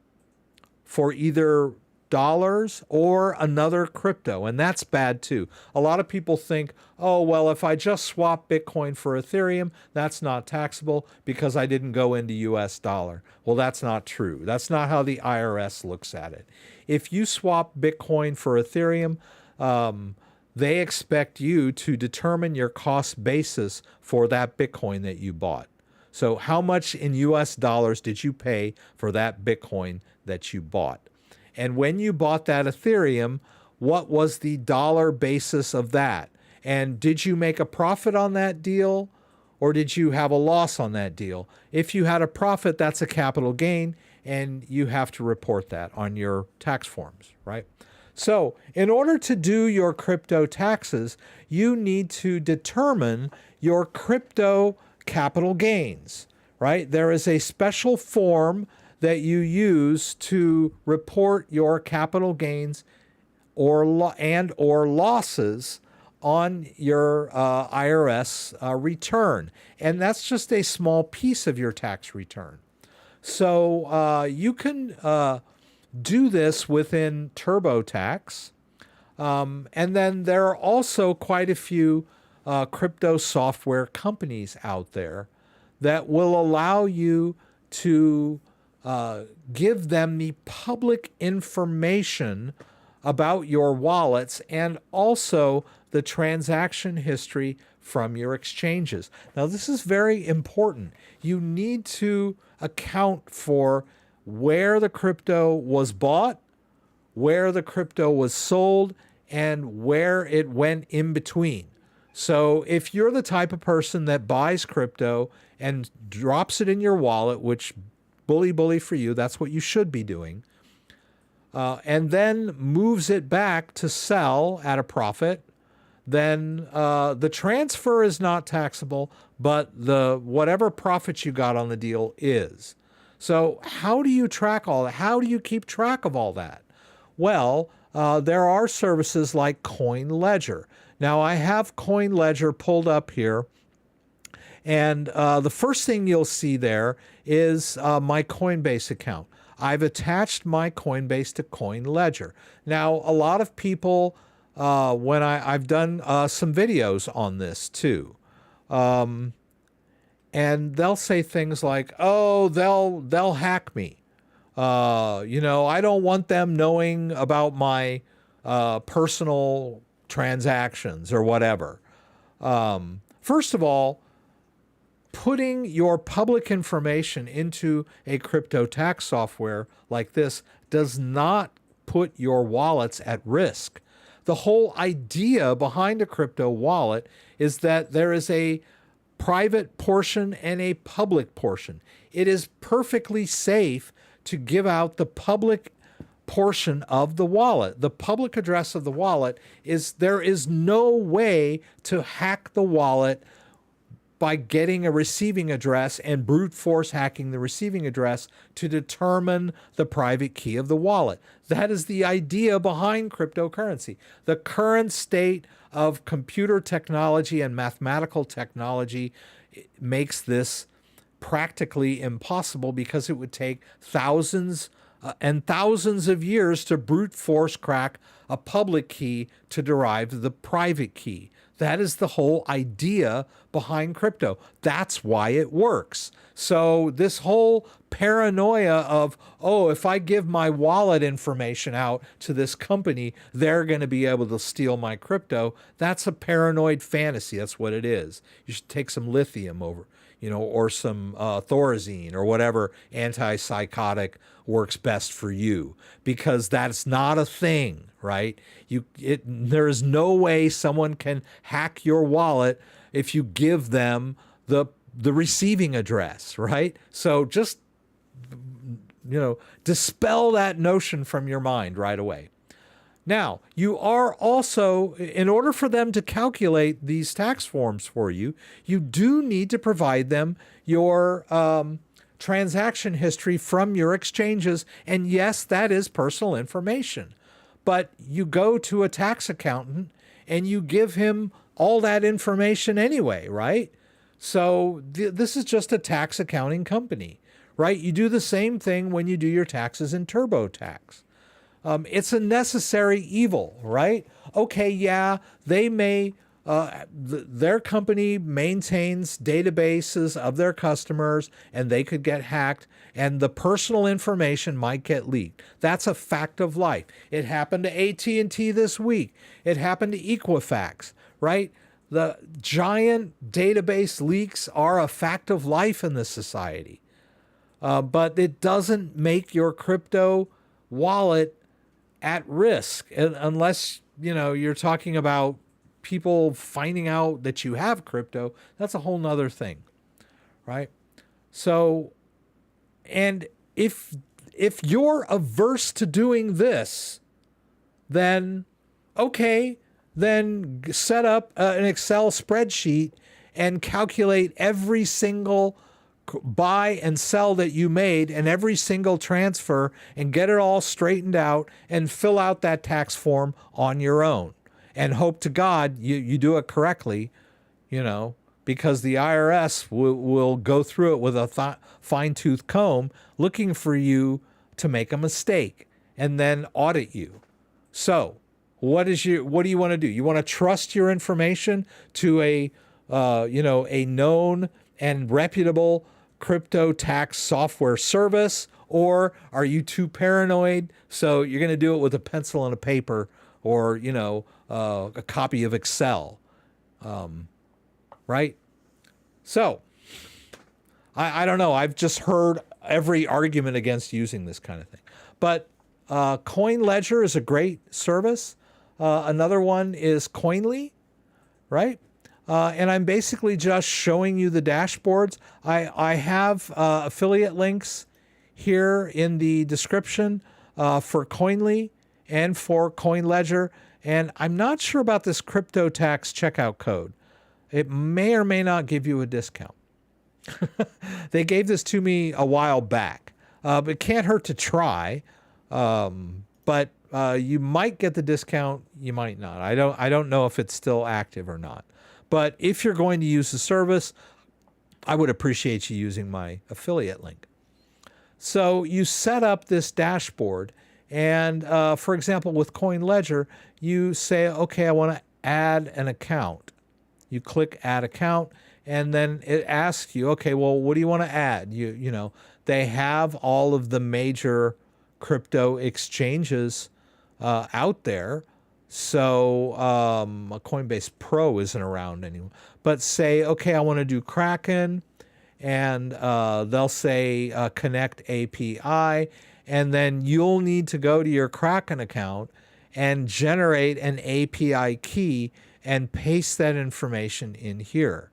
for either dollars or another crypto, and that's bad too. A lot of people think, oh, well, if I just swap Bitcoin for Ethereum, that's not taxable because I didn't go into US dollar. Well, that's not true. That's not how the IRS looks at it. If you swap Bitcoin for Ethereum, they expect you to determine your cost basis for that Bitcoin that you bought. So how much in US dollars did you pay for that Bitcoin that you bought? And when you bought that Ethereum, what was the dollar basis of that? And did you make a profit on that deal, or did you have a loss on that deal? If you had a profit, that's a capital gain, and you have to report that on your tax forms, right? So in order to do your crypto taxes, you need to determine your crypto capital gains, right? There is a special form that you use to report your capital gains or losses on your IRS return. And that's just a small piece of your tax return. So you can do this within TurboTax. And then there are also quite a few crypto software companies out there that will allow you to give them the public information about your wallets and also the transaction history from your exchanges. Now, this is very important. You need to account for where the crypto was bought, where the crypto was sold, and where it went in between. So if you're the type of person that buys crypto and drops it in your wallet, which bully for you, that's what you should be doing, and then moves it back to sell at a profit, then the transfer is not taxable, but the whatever profits you got on the deal is. So how do you track all that? How do you keep track of all that? Well, there are services like CoinLedger. Now, I have CoinLedger pulled up here, and the first thing you'll see there is my Coinbase account. I've attached my Coinbase to CoinLedger. Now, a lot of people, when I've done some videos on this too, and they'll say things like, "Oh, they'll hack me. I don't want them knowing about my personal transactions or whatever." First of all, putting your public information into a crypto tax software like this does not put your wallets at risk. The whole idea behind a crypto wallet is that there is a private portion and a public portion. It is perfectly safe to give out the public portion of the wallet. The public address of the wallet is, there is no way to hack the wallet by getting a receiving address and brute force hacking the receiving address to determine the private key of the wallet. That is the idea behind cryptocurrency. The current state of computer technology and mathematical technology makes this practically impossible because it would take thousands and thousands of years to brute force crack a public key to derive the private key. That is the whole idea behind crypto. That's why it works. So this whole paranoia of, oh, if I give my wallet information out to this company, they're going to be able to steal my crypto. That's a paranoid fantasy. That's what it is. You should take some lithium over, or some Thorazine or whatever antipsychotic works best for you, because that's not a thing, right? There is no way someone can hack your wallet if you give them the receiving address, right? So just, dispel that notion from your mind right away. Now, you are also, in order for them to calculate these tax forms for you, you do need to provide them your transaction history from your exchanges. And yes, that is personal information. But you go to a tax accountant and you give him all that information anyway, right? So this is just a tax accounting company, right? You do the same thing when you do your taxes in TurboTax. It's a necessary evil, right? Okay, yeah, they may, their company maintains databases of their customers and they could get hacked and the personal information might get leaked. That's a fact of life. It happened to AT&T this week. It happened to Equifax, right? The giant database leaks are a fact of life in this society. But it doesn't make your crypto wallet at risk unless, you're talking about people finding out that you have crypto. That's a whole nother thing, right? So, and if you're averse to doing this, then okay, then set up an Excel spreadsheet and calculate every single buy and sell that you made and every single transfer and get it all straightened out and fill out that tax form on your own and hope to God you do it correctly, because the IRS will go through it with a fine-tooth comb looking for you to make a mistake and then audit you. So what do you want to do? You want to trust your information to a known and reputable crypto tax software service, or are you too paranoid? So you're going to do it with a pencil and a paper, or a copy of Excel, right? So I don't know. I've just heard every argument against using this kind of thing. But CoinLedger is a great service. Another one is Coinly, right? And I'm basically just showing you the dashboards. I have affiliate links here in the description for Coinly and for CoinLedger. And I'm not sure about this crypto tax checkout code. It may or may not give you a discount. They gave this to me a while back. But it can't hurt to try. But you might get the discount, you might not. I don't know if it's still active or not. But if you're going to use the service, I would appreciate you using my affiliate link. So you set up this dashboard, and for example, with CoinLedger, you say, okay, I want to add an account. You click Add Account, and then it asks you, okay, well, what do you want to add? They have all of the major crypto exchanges out there. So Coinbase Pro isn't around anymore. But say, okay, I want to do Kraken, and they'll say connect API, and then you'll need to go to your Kraken account and generate an API key and paste that information in here.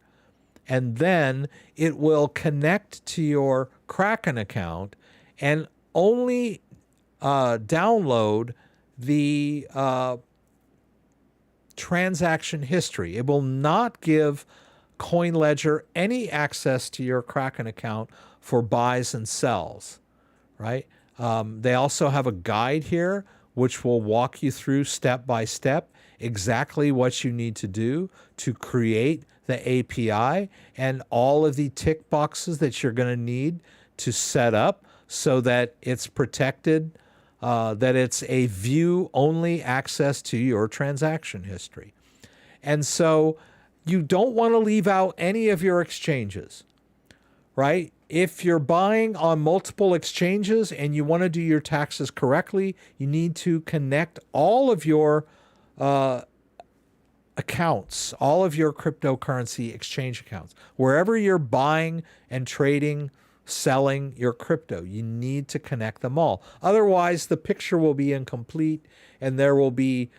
And then it will connect to your Kraken account and only download the transaction history. It will not give CoinLedger any access to your Kraken account for buys and sells, right? They also have a guide here which will walk you through step by step exactly what you need to do to create the API and all of the tick boxes that you're going to need to set up so that it's protected, that it's a view-only access to your transaction history. And so you don't want to leave out any of your exchanges, right? If you're buying on multiple exchanges and you want to do your taxes correctly, you need to connect all of your accounts, all of your cryptocurrency exchange accounts. Wherever you're buying and trading, selling your crypto, you need to connect them all. Otherwise, the picture will be incomplete and there will be,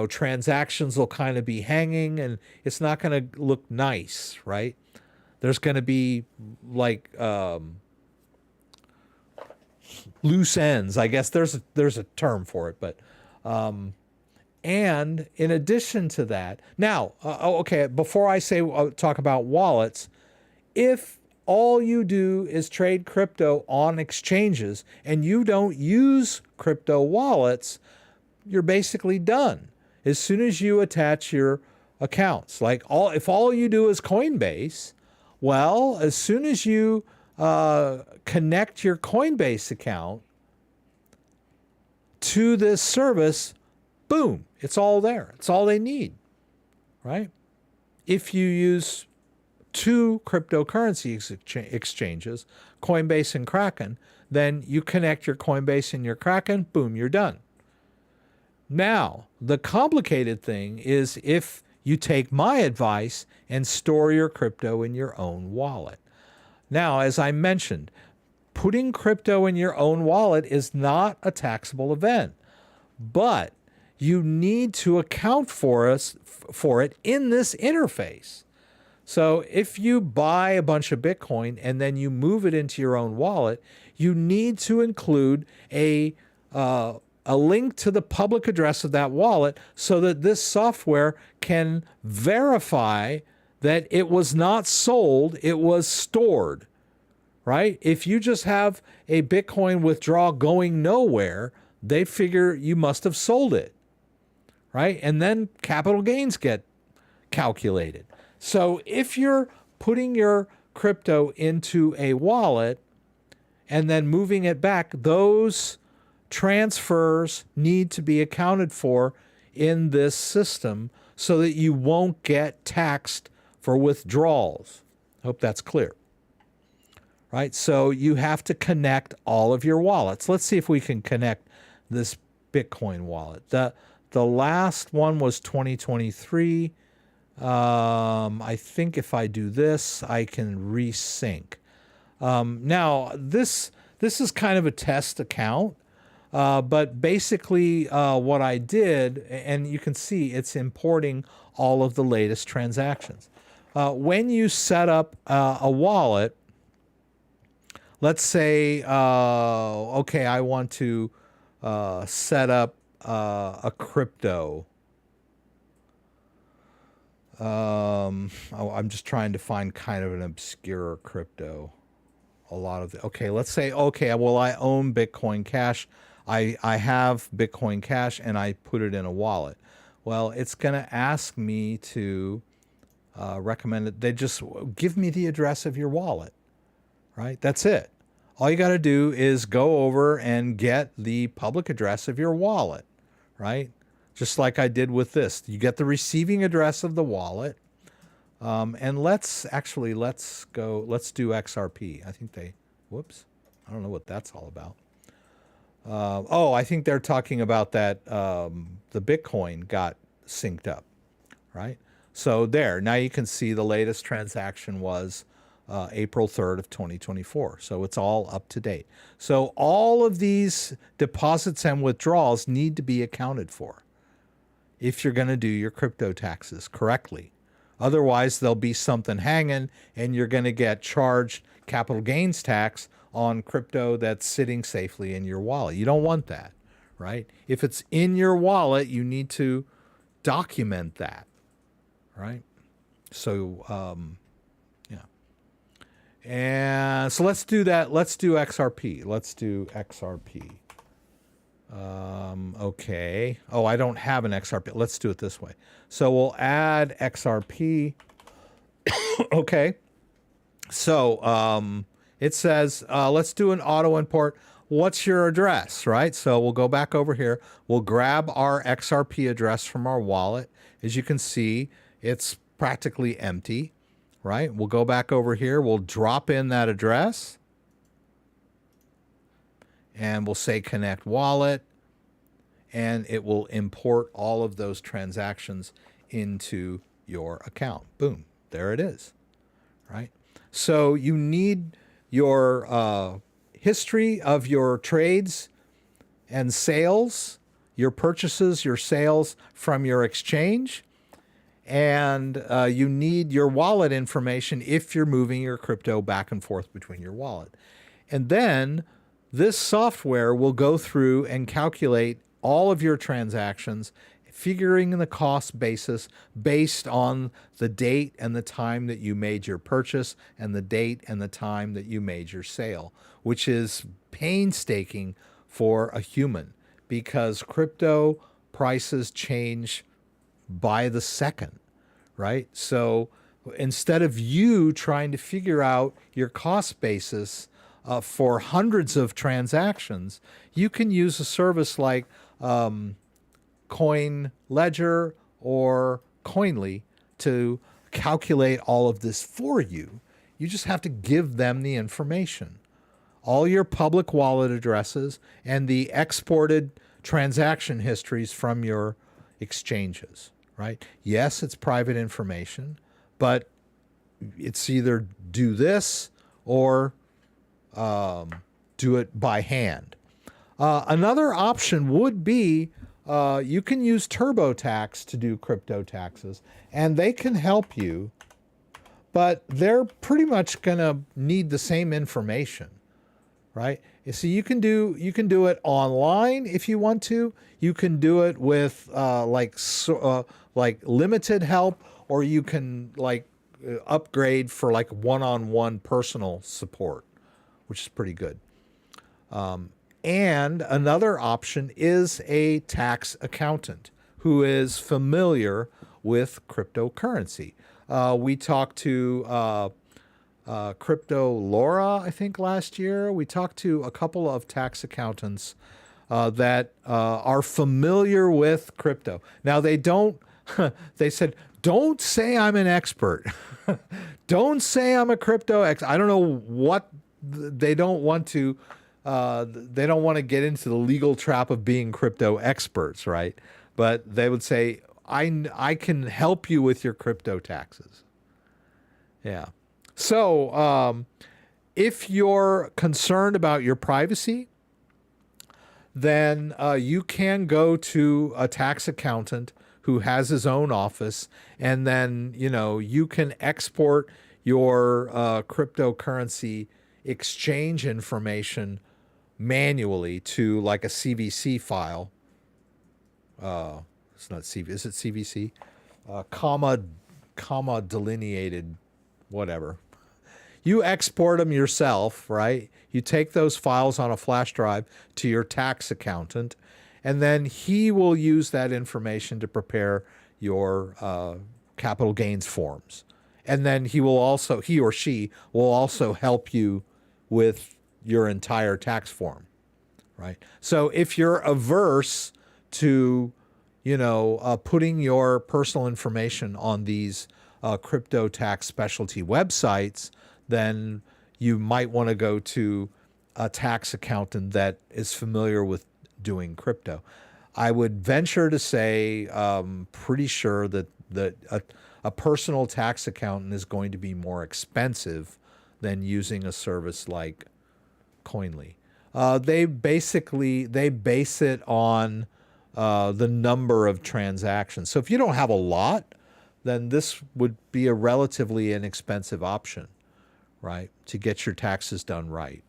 transactions will kind of be hanging and it's not going to look nice, right? There's going to be like loose ends. I guess there's a term for it, but and in addition to that, now, okay, before I talk about wallets, if all you do is trade crypto on exchanges and you don't use crypto wallets, you're basically done. As soon as you attach your accounts, if all you do is Coinbase, well, as soon as you connect your Coinbase account to this service, boom, it's all there. It's all they need, right? If you use two cryptocurrency exchanges, Coinbase and Kraken, then you connect your Coinbase and your Kraken, boom, you're done. Now, the complicated thing is if you take my advice and store your crypto in your own wallet. Now, as I mentioned, putting crypto in your own wallet is not a taxable event, but you need to account for it in this interface. So if you buy a bunch of Bitcoin and then you move it into your own wallet, you need to include a link to the public address of that wallet so that this software can verify that it was not sold, it was stored, right? If you just have a Bitcoin withdrawal going nowhere, they figure you must have sold it, right? And then capital gains get calculated. So if you're putting your crypto into a wallet and then moving it back, those transfers need to be accounted for in this system so that you won't get taxed for withdrawals. Hope that's clear. Right? So you have to connect all of your wallets. Let's see if we can connect this Bitcoin wallet. The last one was 2023. I think if I do this, I can resync. Now, this is kind of a test account, but basically what I did, and you can see it's importing all of the latest transactions. When you set up a wallet, let's say, okay, I want to set up a crypto. I'm just trying to find kind of an obscure crypto. Okay, let's say, okay, well, I own Bitcoin Cash. I have Bitcoin Cash and I put it in a wallet. Well, it's going to ask me to recommend it. They just give me the address of your wallet, right? That's it. All you got to do is go over and get the public address of your wallet, right? Just like I did with this. You get the receiving address of the wallet. And let's do XRP. I think whoops, I don't know what that's all about. Oh, I think they're talking about that the Bitcoin got synced up, right? So there, now you can see the latest transaction was April 3rd of 2024. So it's all up to date. So all of these deposits and withdrawals need to be accounted for if you're going to do your crypto taxes correctly. Otherwise, there'll be something hanging and you're going to get charged capital gains tax on crypto that's sitting safely in your wallet. You don't want that, right? If it's in your wallet, you need to document that, right? So, yeah. And so let's do that. Let's do XRP. Let's do XRP. Okay. Oh, I don't have an XRP. Let's do it this way. So we'll add XRP. Okay. So it says, let's do an auto import. What's your address, right? So we'll go back over here. We'll grab our XRP address from our wallet. As you can see, it's practically empty, right? We'll go back over here. We'll drop in that address. And we'll say connect wallet, and it will import all of those transactions into your account. Boom, there it is, right? So you need your history of your trades and sales, your purchases, your sales from your exchange, and you need your wallet information if you're moving your crypto back and forth between your wallet. And then this software will go through and calculate all of your transactions, figuring the cost basis based on the date and the time that you made your purchase and the date and the time that you made your sale, which is painstaking for a human because crypto prices change by the second, right? So instead of you trying to figure out your cost basis for hundreds of transactions, you can use a service like Coin Ledger or Coinly to calculate all of this for you. You just have to give them the information, all your public wallet addresses and the exported transaction histories from your exchanges, right? Yes, it's private information, but it's either do this or do it by hand. Another option would be you can use TurboTax to do crypto taxes, and they can help you, but they're pretty much going to need the same information, right? So you can do it online if you want to. You can do it with like limited help, or you can upgrade for like one-on-one personal support, which is pretty good. And another option is a tax accountant who is familiar with cryptocurrency. We talked to Crypto Laura, I think, last year. We talked to a couple of tax accountants that are familiar with crypto. Now, they don't, they said, don't say I'm an expert. Don't say I'm a crypto expert. I don't know what they don't want to. They don't want to get into the legal trap of being crypto experts, right? But they would say, I can help you with your crypto taxes. Yeah. So if you're concerned about your privacy, then you can go to a tax accountant who has his own office, and then, you know, you can export your cryptocurrency exchange information manually to like a CVC file. It's not CV. Is it CVC? Comma delineated, whatever. You export them yourself, right? You take those files on a flash drive to your tax accountant, and then he will use that information to prepare your capital gains forms. And then he or she will also help you with your entire tax form, right? So if you're averse to, you know, putting your personal information on these crypto tax specialty websites, then you might want to go to a tax accountant that is familiar with doing crypto. I would venture to say, pretty sure that a personal tax accountant is going to be more expensive than using a service like Coinly. They base it on the number of transactions. So if you don't have a lot, then this would be a relatively inexpensive option, right, to get your taxes done right.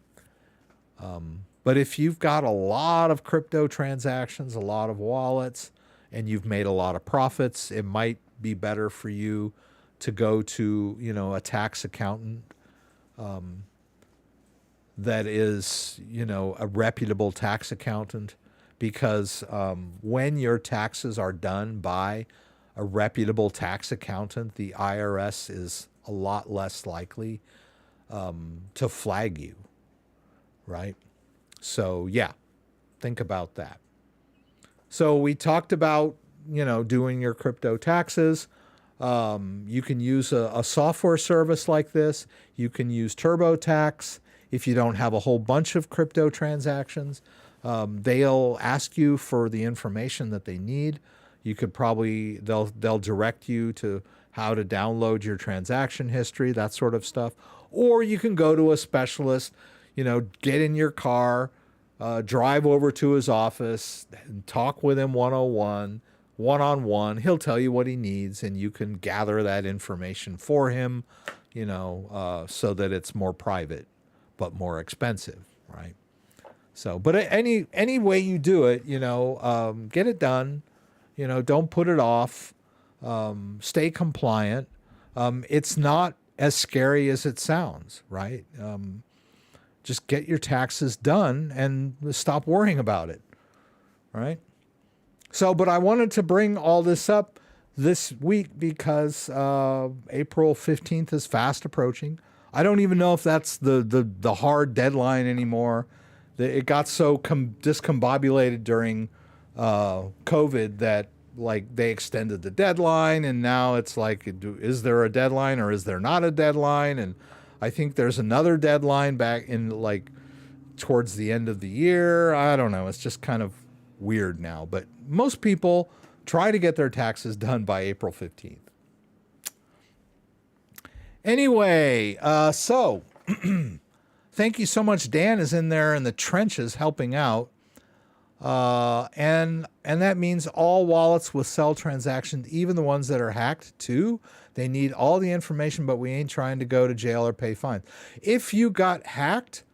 But if you've got a lot of crypto transactions, a lot of wallets, and you've made a lot of profits, it might be better for you to go to, you know, a tax accountant that is, you know, a reputable tax accountant, because when your taxes are done by a reputable tax accountant, the IRS is a lot less likely to flag you, right? So yeah, think about that. So we talked about, you know, doing your crypto taxes. You can use a software service like this. You can use TurboTax if you don't have a whole bunch of crypto transactions. They'll ask you for the information that they need. You could probably, they'll direct you to how to download your transaction history, that sort of stuff. Or you can go to a specialist, you know, get in your car, drive over to his office, and talk with him one-on-one. He'll tell you what he needs, and you can gather that information for him, you know, so that it's more private, but more expensive, right? So, but any way you do it, you know, get it done, you know, don't put it off, stay compliant. It's not as scary as it sounds, right? Just get your taxes done and stop worrying about it, right? So, but I wanted to bring all this up this week because April 15th is fast approaching. I don't even know if that's the hard deadline anymore. It got so discombobulated during COVID that, like, they extended the deadline, and now it's like, is there a deadline or is there not a deadline? And I think there's another deadline back in, like, towards the end of the year. I don't know. It's just kind of weird now. But most people try to get their taxes done by April 15th. Anyway, so thank you so much. Dan is in there in the trenches helping out. And that means all wallets with sell transactions, even the ones that are hacked too, they need all the information, but we ain't trying to go to jail or pay fines. If you got hacked,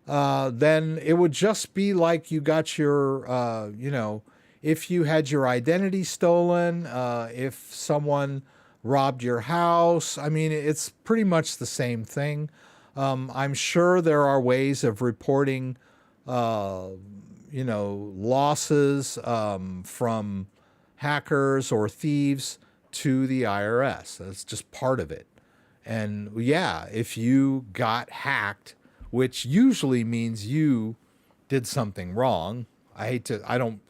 then it would just be like you got your, you know, if you had your identity stolen, if someone robbed your house. I mean, it's pretty much the same thing. I'm sure there are ways of reporting, you know, losses from hackers or thieves to the IRS. That's just part of it. And yeah, if you got hacked, which usually means you did something wrong, I don't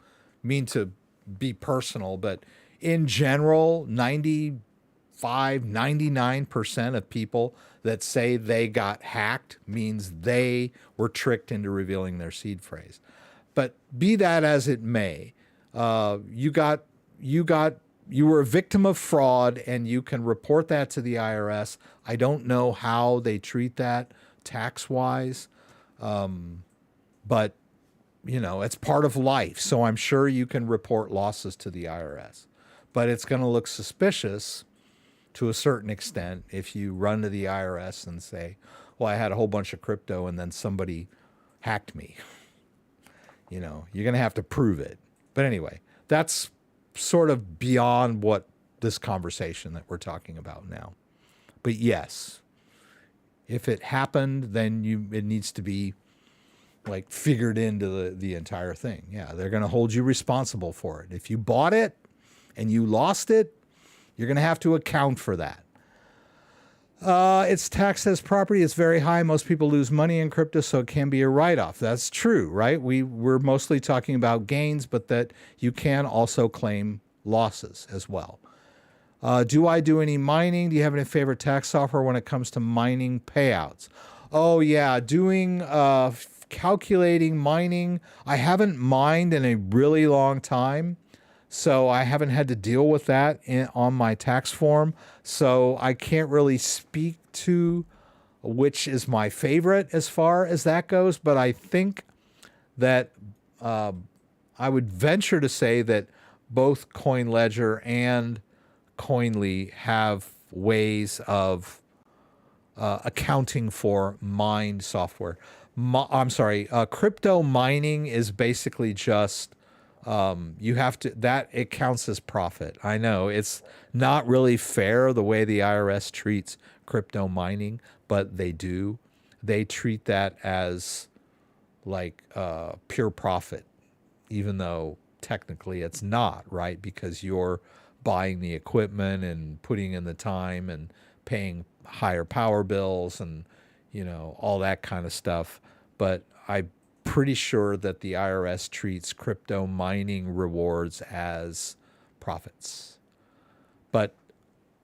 mean to be personal, but in general, 99% of people that say they got hacked means they were tricked into revealing their seed phrase. But be that as it may, you were a victim of fraud, and you can report that to the IRS. I don't know how they treat that tax-wise, but it's part of life. So I'm sure you can report losses to the IRS, but it's going to look suspicious to a certain extent if you run to the IRS and say, well, I had a whole bunch of crypto and then somebody hacked me. You're going to have to prove it. But anyway, that's sort of beyond what this conversation that we're talking about now. But yes, if it happened, then it needs to be like figured into the entire thing. Yeah, they're going to hold you responsible for it. If you bought it and you lost it, you're going to have to account for that. It's taxed as property. It's very high. Most people lose money in crypto, so it can be a write-off. That's true, right? We're mostly talking about gains, but that you can also claim losses as well. Do I do any mining? Do you have any favorite tax software when it comes to mining payouts? Oh, yeah, doing calculating mining. I haven't mined in a really long time, so I haven't had to deal with that on my tax form. So I can't really speak to which is my favorite as far as that goes. But I think that I would venture to say that both CoinLedger and Coinly have ways of accounting for mined software. Crypto mining is basically just you have to, that it counts as profit. I know it's not really fair the way the IRS treats crypto mining, but they do. They treat that as like pure profit, even though technically it's not, right? Because you're buying the equipment and putting in the time and paying higher power bills and all that kind of stuff. But I'm pretty sure that the IRS treats crypto mining rewards as profits. But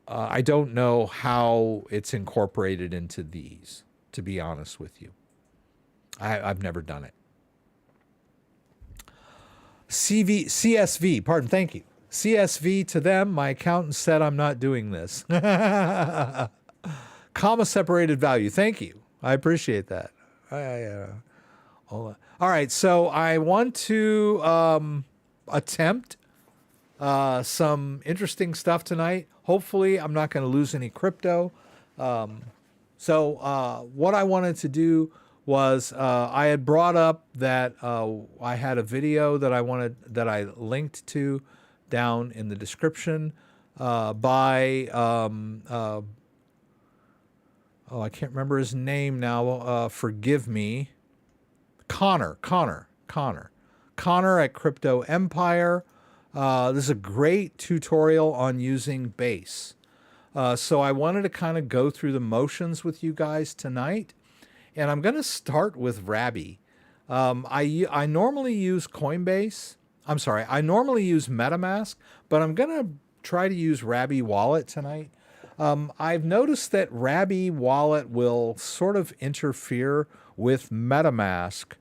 I don't know how it's incorporated into these, to be honest with you. I've never done it. CSV, pardon, thank you. CSV to them, my accountant said I'm not doing this. Comma separated value, thank you. I appreciate that. All right, so I want to attempt some interesting stuff tonight. Hopefully, I'm not going to lose any crypto. So what I wanted to do was I had brought up that I had a video that I linked to down in the description by I can't remember his name now. Forgive me. Connor at Crypto Empire. This is a great tutorial on using Base. So I wanted to kind of go through the motions with you guys tonight. And I'm going to start with Rabby. I normally use Coinbase. I normally use MetaMask, but I'm going to try to use Rabby Wallet tonight. I've noticed that Rabby Wallet will sort of interfere with MetaMask.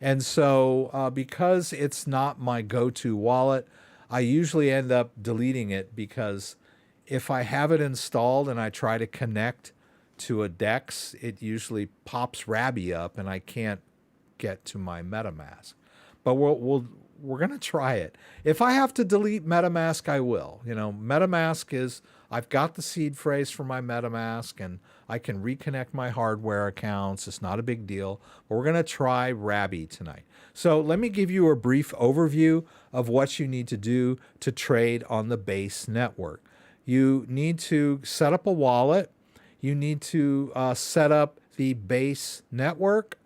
And so because it's not my go-to wallet, I usually end up deleting it, because if I have it installed and I try to connect to a DEX, it usually pops Rabby up and I can't get to my MetaMask. But we're going to try it. If I have to delete MetaMask, I will. MetaMask is, I've got the seed phrase for my MetaMask and I can reconnect my hardware accounts. It's not a big deal. But we're going to try Rabby tonight. So let me give you a brief overview of what you need to do to trade on the Base network. You need to set up a wallet. You need to set up the Base network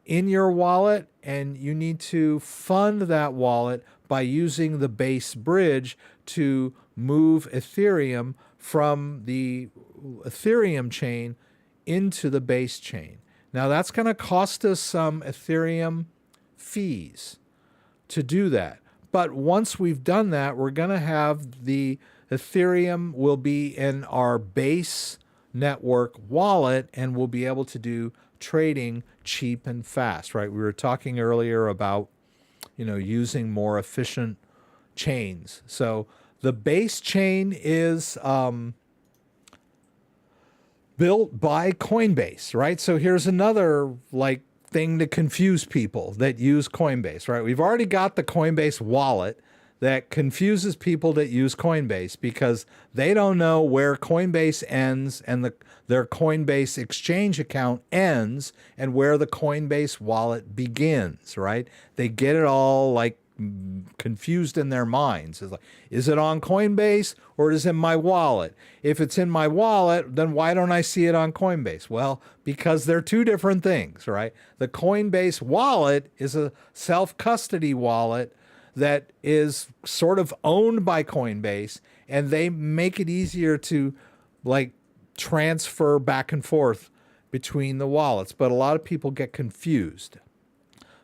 in your wallet, and you need to fund that wallet by using the Base bridge to move Ethereum from the Ethereum chain into the Base chain. Now that's going to cost us some Ethereum fees. to do that. But once we've done that, we're going to have the Ethereum will be in our base network wallet, and we'll be able to do trading cheap and fast, right? We were talking earlier about, using more efficient chains. So the base chain is built by Coinbase, right? So here's another thing to confuse people that use Coinbase, right? We've already got the Coinbase wallet that confuses people that use Coinbase because they don't know where Coinbase ends and their Coinbase exchange account ends and where the Coinbase wallet begins, right? They get it all confused in their minds. It's like, is it on Coinbase or is it in my wallet? If it's in my wallet, then why don't I see it on Coinbase? Well, because they're two different things, right? The Coinbase wallet is a self-custody wallet that is sort of owned by Coinbase, and they make it easier to transfer back and forth between the wallets. But a lot of people get confused.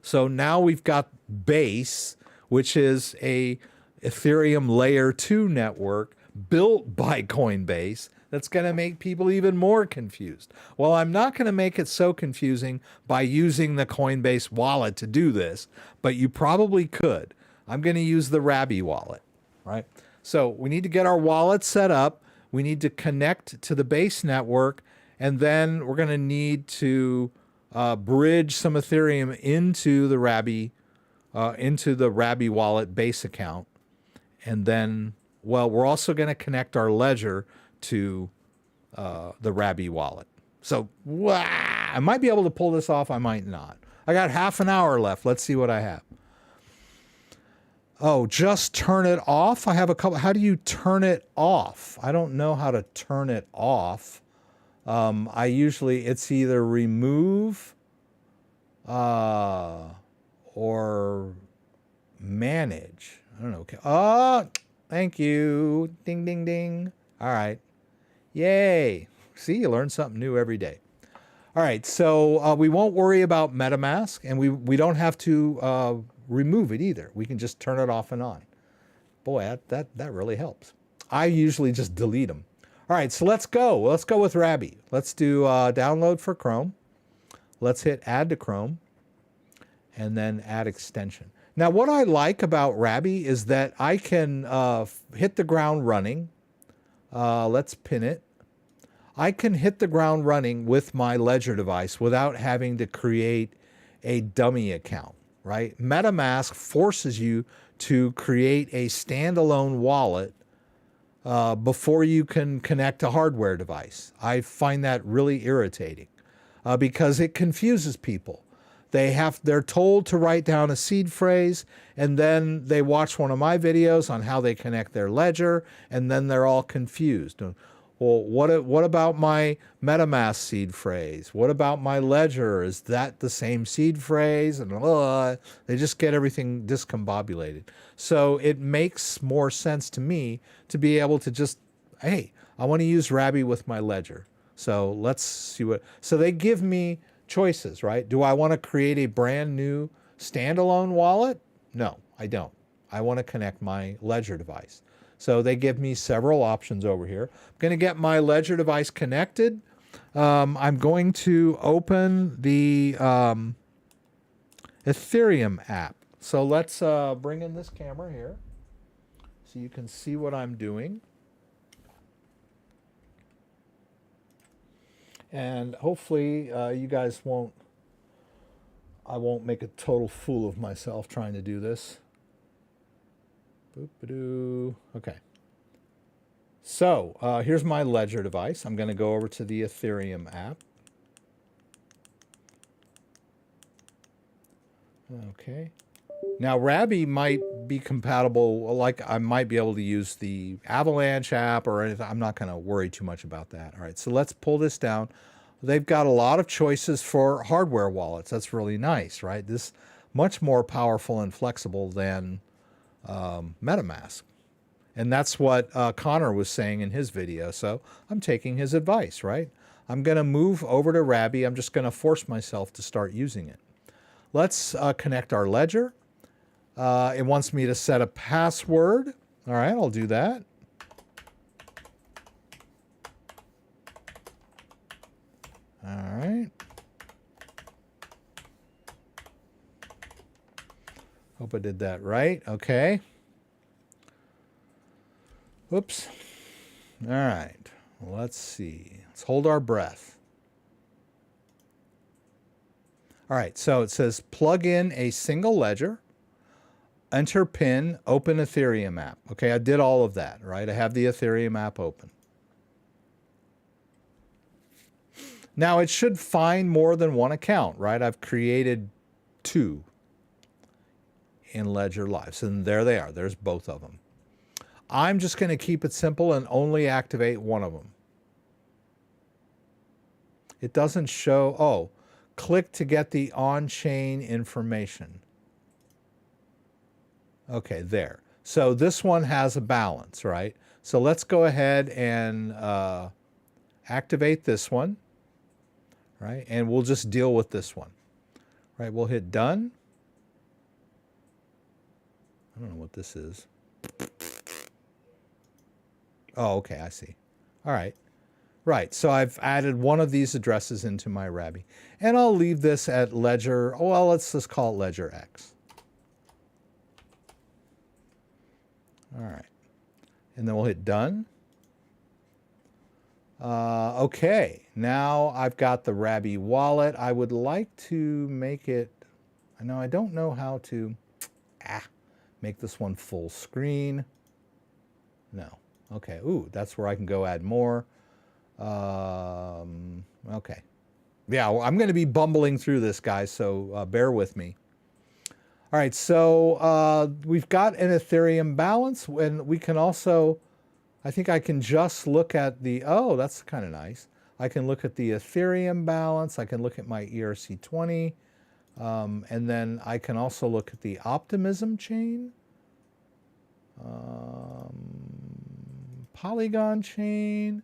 So now we've got Base, which is a Ethereum layer 2 network built by Coinbase that's going to make people even more confused. Well, I'm not going to make it so confusing by using the Coinbase wallet to do this, but you probably could. I'm going to use the Rabi wallet, right? So we need to get our wallet set up. We need to connect to the Base network, and then we're going to need to bridge some Ethereum into the Rabi wallet Base account. And then, we're also going to connect our ledger to the Rabi wallet. So I might be able to pull this off. I might not. I got half an hour left. Let's see what I have. Oh, just turn it off. I have a couple. How do you turn it off? I don't know how to turn it off. It's either remove or manage. I don't know. Okay. Oh, thank you. Ding, ding, ding. All right. Yay. See, you learn something new every day. All right. So we won't worry about MetaMask, and we don't have to remove it either. We can just turn it off and on. Boy, that really helps. I usually just delete them. All right, so let's go. Let's go with Rabi. Let's do download for Chrome. Let's hit add to Chrome and then add extension. Now, what I like about Rabi is that I can hit the ground running. Let's pin it. I can hit the ground running with my Ledger device without having to create a dummy account. Right? MetaMask forces you to create a standalone wallet before you can connect a hardware device. I find that really irritating because it confuses people. They're told to write down a seed phrase, and then they watch one of my videos on how they connect their Ledger, and then they're all confused. Well, what about my MetaMask seed phrase? What about my Ledger? Is that the same seed phrase? And they just get everything discombobulated. So it makes more sense to me to be able to just, hey, I want to use Rabi with my Ledger. So let's see so they give me choices, right? Do I want to create a brand new standalone wallet? No, I don't. I want to connect my Ledger device. So they give me several options over here. I'm going to get my Ledger device connected. I'm going to open the Ethereum app. So let's bring in this camera here so you can see what I'm doing. And hopefully you guys I won't make a total fool of myself trying to do this. Okay. So here's my Ledger device. I'm going to go over to the Ethereum app. Okay. Now Rabi might be compatible, I might be able to use the Avalanche app or anything. I'm not going to worry too much about that. All right, so let's pull this down. They've got a lot of choices for hardware wallets. That's really nice, right? This much more powerful and flexible than MetaMask. And that's what Connor was saying in his video. So I'm taking his advice, right? I'm going to move over to Rabi. I'm just going to force myself to start using it. Let's connect our Ledger. It wants me to set a password. All right, I'll do that. All right. Hope I did that right. Okay. Whoops. All right. Let's see. Let's hold our breath. All right. So it says plug in a single ledger, enter PIN, open Ethereum app. Okay. I did all of that, right? I have the Ethereum app open. Now it should find more than one account, right? I've created 2 in Ledger Live. So there they are. There's both of them. I'm just going to keep it simple and only activate one of them. It doesn't show, oh, click to get the on-chain information. Okay, there. So this one has a balance, right? So let's go ahead and activate this one, right? And we'll just deal with this one, right? We'll hit done. I don't know what this is. Oh, okay, I see. All right. Right, so I've added one of these addresses into my Rabby. And I'll leave this at Ledger, oh, well, let's just call it Ledger X. All right. And then we'll hit done. Okay, now I've got the Rabby wallet. I would like to make it, I don't know how to make this one full screen. No. Okay. Ooh, that's where I can go add more. Okay. Yeah, well, I'm going to be bumbling through this, guys, so bear with me. All right, so we've got an Ethereum balance, and we can also, I think I can just look at the, oh, that's kind of nice. I can look at the Ethereum balance. I can look at my ERC20. And then I can also look at the Optimism chain, Polygon chain.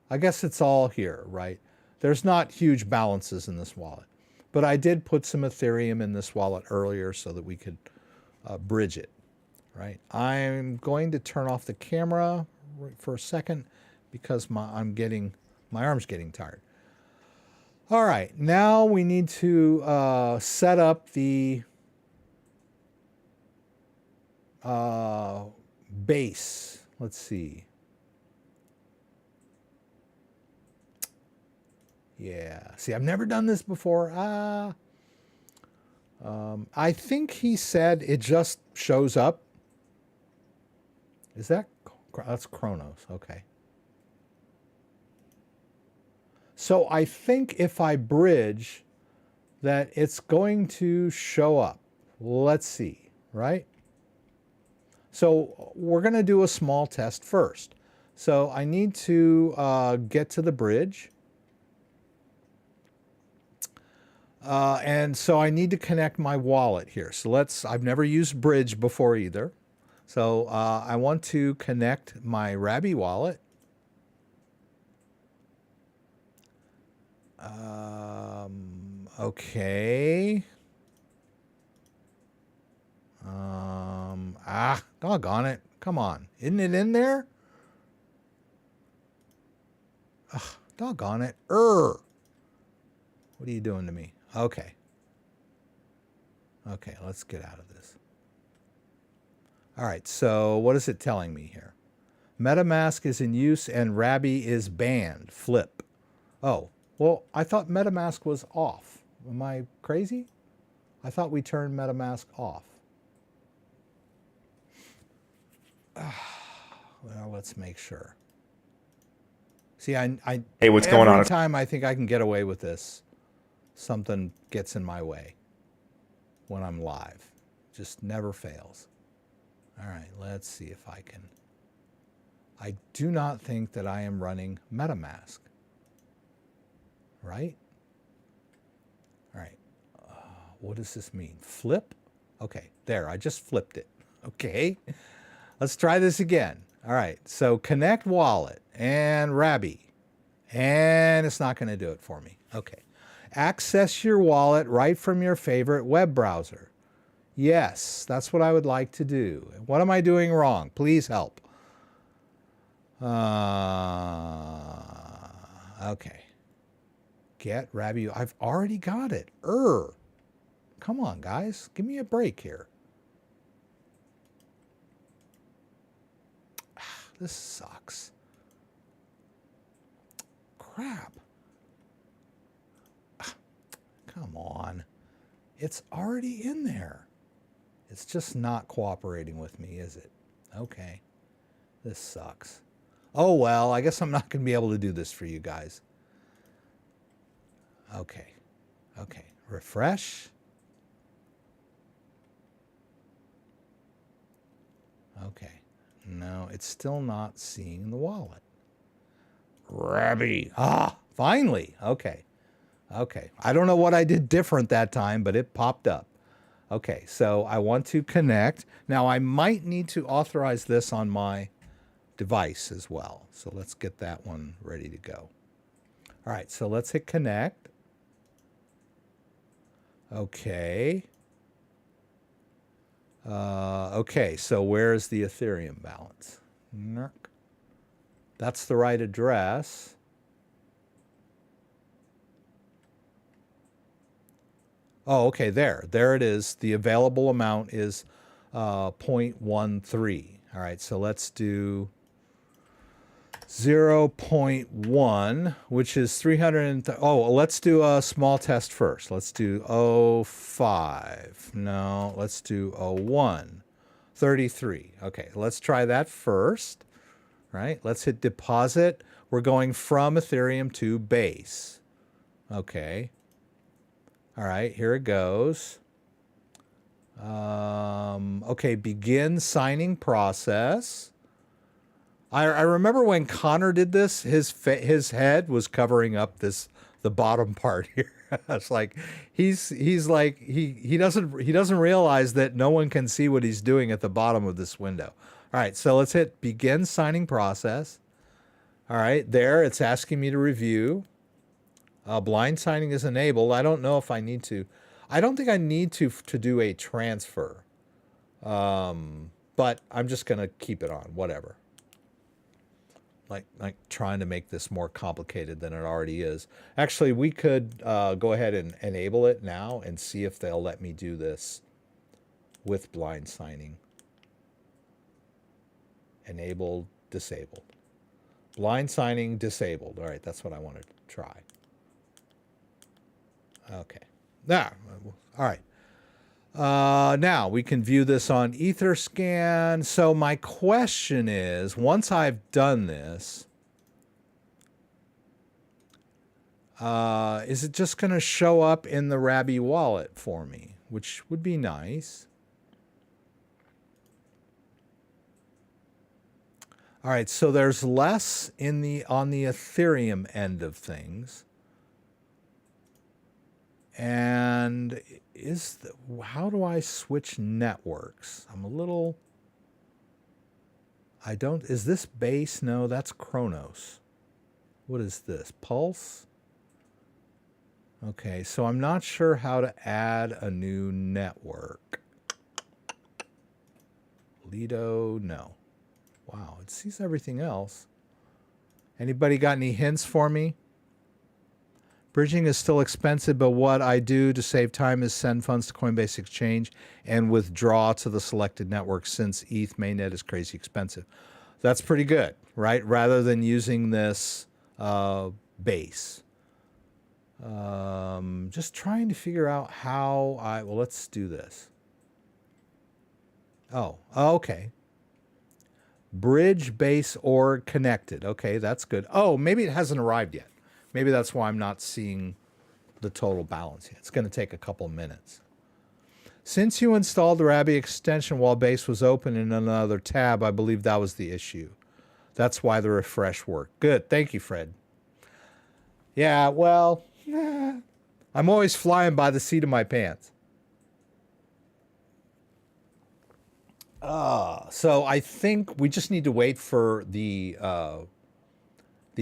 I guess it's all here, right? There's not huge balances in this wallet, but I did put some Ethereum in this wallet earlier so that we could bridge it, right? I'm going to turn off the camera for a second because my arm's getting tired. All right, now we need to set up the base. Let's see. Yeah, see, I've never done this before. I think he said it just shows up. Is that's Chronos, okay. So I think if I bridge that it's going to show up. Let's see, right? So we're going to do a small test first. So I need to get to the bridge. And so I need to connect my wallet here. So I've never used Bridge before either. So I want to connect my Rabby wallet. Okay. Doggone it. Come on. Isn't it in there? Ugh, doggone it. What are you doing to me? Okay. Okay, let's get out of this. All right, so what is it telling me here? MetaMask is in use and Rabby is banned. Flip. Oh, well, I thought MetaMask was off. Am I crazy? I thought we turned MetaMask off. Well, let's make sure. See, hey, what's going on? Every time I think I can get away with this, something gets in my way when I'm live. Just never fails. All right, let's see if I can. I do not think that I am running MetaMask. Right? All right. What does this mean? Flip? Okay, there, I just flipped it. Okay, let's try this again. All right, so connect wallet and Rabby. And it's not going to do it for me. Okay. Access your wallet right from your favorite web browser. Yes, that's what I would like to do. What am I doing wrong? Please help. Okay. Get Rabi. I've already got it. Come on, guys. Give me a break here. This sucks. Crap. Come on. It's already in there. It's just not cooperating with me, is it? Okay. This sucks. Oh, well, I guess I'm not going to be able to do this for you guys. Okay. Okay. Refresh. Okay. No, it's still not seeing the wallet. Rabby. Finally. Okay. Okay. I don't know what I did different that time, but it popped up. Okay, so I want to connect. Now, I might need to authorize this on my device as well. So let's get that one ready to go. All right, so let's hit connect. Okay. Okay, so where's the Ethereum balance? That's the right address. Oh, okay, there it is. The available amount is 0.13. All right, so let's do 0.1, which is 300. Let's do a small test first. Let's do 0.5. No, let's do 0.1. 33. Okay, let's try that first. Right, let's hit deposit. We're going from Ethereum to Base. Okay. All right, here it goes. Okay, begin signing process. I remember when Connor did this, his head was covering up the bottom part here. It's like he doesn't realize that no one can see what he's doing at the bottom of this window. All right, so let's hit begin signing process. All right, there it's asking me to review. Blind signing is enabled. I don't know if I need to. I don't think I need to do a transfer. But I'm just going to keep it on, whatever. Like trying to make this more complicated than it already is. Actually, we could go ahead and enable it now and see if they'll let me do this with blind signing. Enabled, disabled. Blind signing, disabled. All right, that's what I want to try. Okay. All right. Now we can view this on Etherscan. So my question is, once I've done this, is it just going to show up in the Rabi wallet for me, which would be nice. All right, so there's less on the Ethereum end of things. And how do I switch networks? I'm a little, is this Base? No, that's Chronos. What is this? Pulse? Okay, so I'm not sure how to add a new network. Lido, no. Wow, it sees everything else. Anybody got any hints for me? Bridging is still expensive, but what I do to save time is send funds to Coinbase Exchange and withdraw to the selected network since ETH mainnet is crazy expensive. That's pretty good, right? Rather than using this base. Just trying to figure out how well, let's do this. Oh, okay. Bridge, base, or connected. Okay, that's good. Oh, maybe it hasn't arrived yet. Maybe that's why I'm not seeing the total balance yet. It's going to take a couple of minutes. Since you installed the Rabi extension while Base was open in another tab, I believe that was the issue. That's why the refresh worked. Good. Thank you, Fred. Yeah, well, I'm always flying by the seat of my pants. So I think we just need to wait for the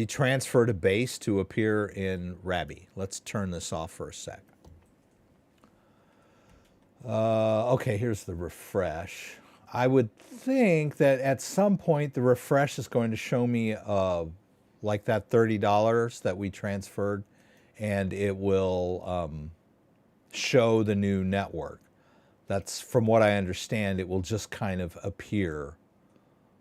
transfer to Base to appear in Rabi. Let's turn this off for a sec. Okay, here's the refresh. I would think that at some point the refresh is going to show me like that $30 that we transferred, and it will show the new network. That's, from what I understand, it will just kind of appear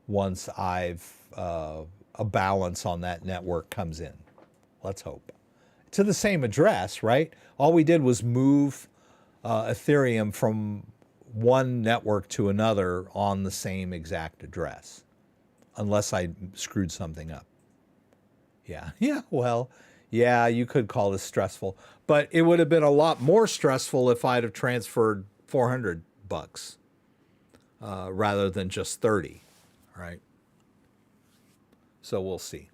once I've a balance on that network comes in. Let's hope. To the same address, right? All we did was move Ethereum from one network to another on the same exact address, unless I screwed something up. Yeah, yeah, well, yeah, you could call this stressful, but it would have been a lot more stressful if I'd have transferred 400 bucks rather than just 30, right? So we'll see.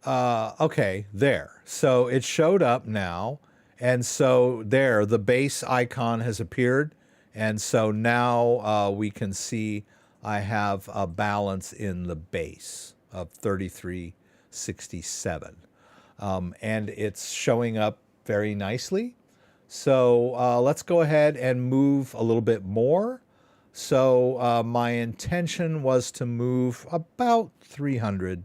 Okay, there. So it showed up now. And so there, the base icon has appeared. And so now we can see I have a balance in the base of 33.67. And it's showing up very nicely. So let's go ahead and move a little bit more. So my intention was to move about 300.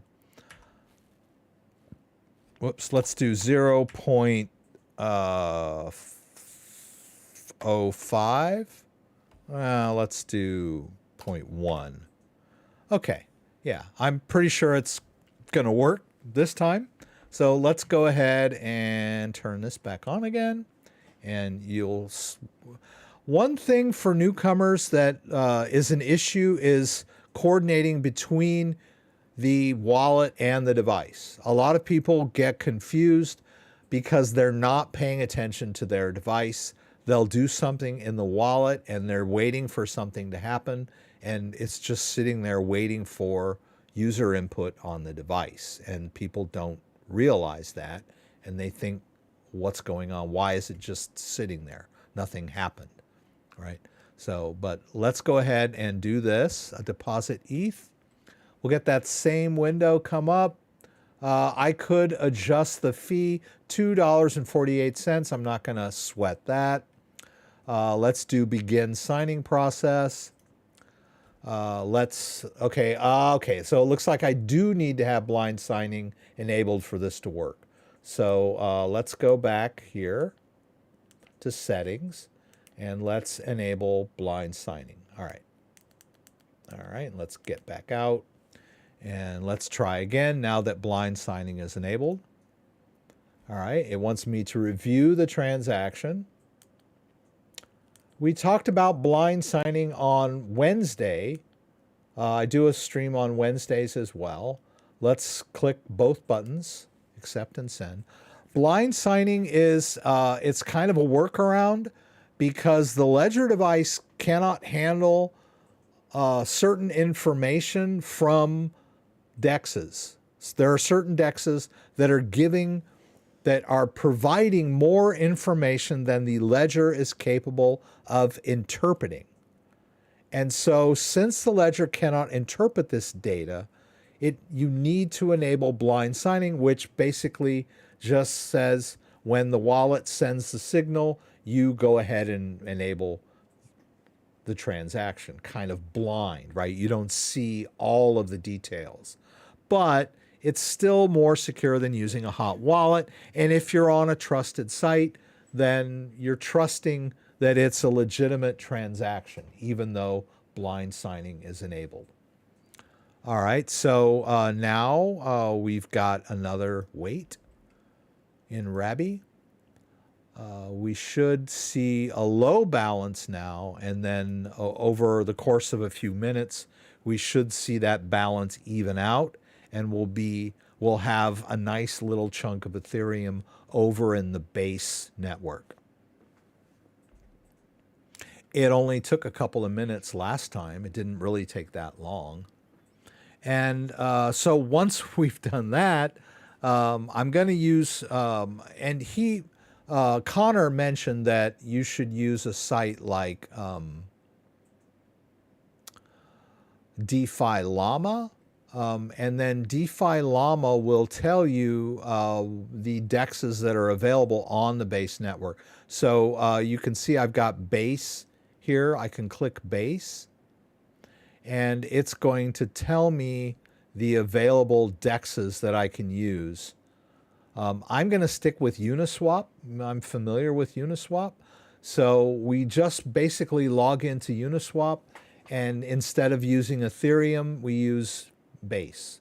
Whoops, let's do 0.05. Let's do 0.1. Okay, yeah, I'm pretty sure it's going to work this time. So let's go ahead and turn this back on again. And you'll... One thing for newcomers that is an issue is coordinating between the wallet and the device. A lot of people get confused because they're not paying attention to their device. They'll do something in the wallet and they're waiting for something to happen, and it's just sitting there waiting for user input on the device. And people don't realize that, and they think, what's going on? Why is it just sitting there? Nothing happened, right? So, but let's go ahead and do this, a deposit ETH. We'll get that same window come up. I could adjust the fee, $2.48. I'm not going to sweat that. Let's do begin signing process. Okay, so it looks like I do need to have blind signing enabled for this to work. So let's go back here to settings and let's enable blind signing. All right, let's get back out. And let's try again now that blind signing is enabled. All right, it wants me to review the transaction. We talked about blind signing on Wednesday. I do a stream on Wednesdays as well. Let's click both buttons, accept and send. Blind signing is, it's kind of a workaround because the Ledger device cannot handle certain information from DEXs. There are certain DEXs that are providing more information than the Ledger is capable of interpreting. And so since the Ledger cannot interpret this data, you need to enable blind signing, which basically just says when the wallet sends the signal, you go ahead and enable the transaction, kind of blind, right? You don't see all of the details. But it's still more secure than using a hot wallet. And if you're on a trusted site, then you're trusting that it's a legitimate transaction, even though blind signing is enabled. All right, so now we've got another wait in Rabby. We should see a low balance now, and then over the course of a few minutes, we should see that balance even out, and we'll have a nice little chunk of Ethereum over in the base network. It only took a couple of minutes last time. It didn't really take that long. And so once we've done that, I'm going to use, and Connor mentioned that you should use a site like DeFi Llama. And then DeFi Llama will tell you the DEXs that are available on the Base network. So you can see I've got Base here. I can click Base, and it's going to tell me the available DEXs that I can use. I'm going to stick with Uniswap. I'm familiar with Uniswap. So we just basically log into Uniswap, and instead of using Ethereum, we use Base.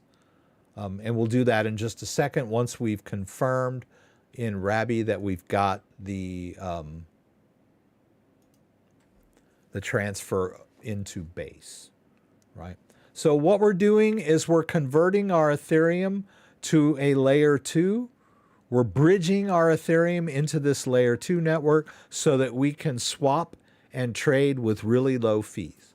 And we'll do that in just a second once we've confirmed in Rabby that we've got the transfer into Base, right? So what we're doing is we're converting our Ethereum to a layer 2. We're bridging our Ethereum into this layer 2 network so that we can swap and trade with really low fees.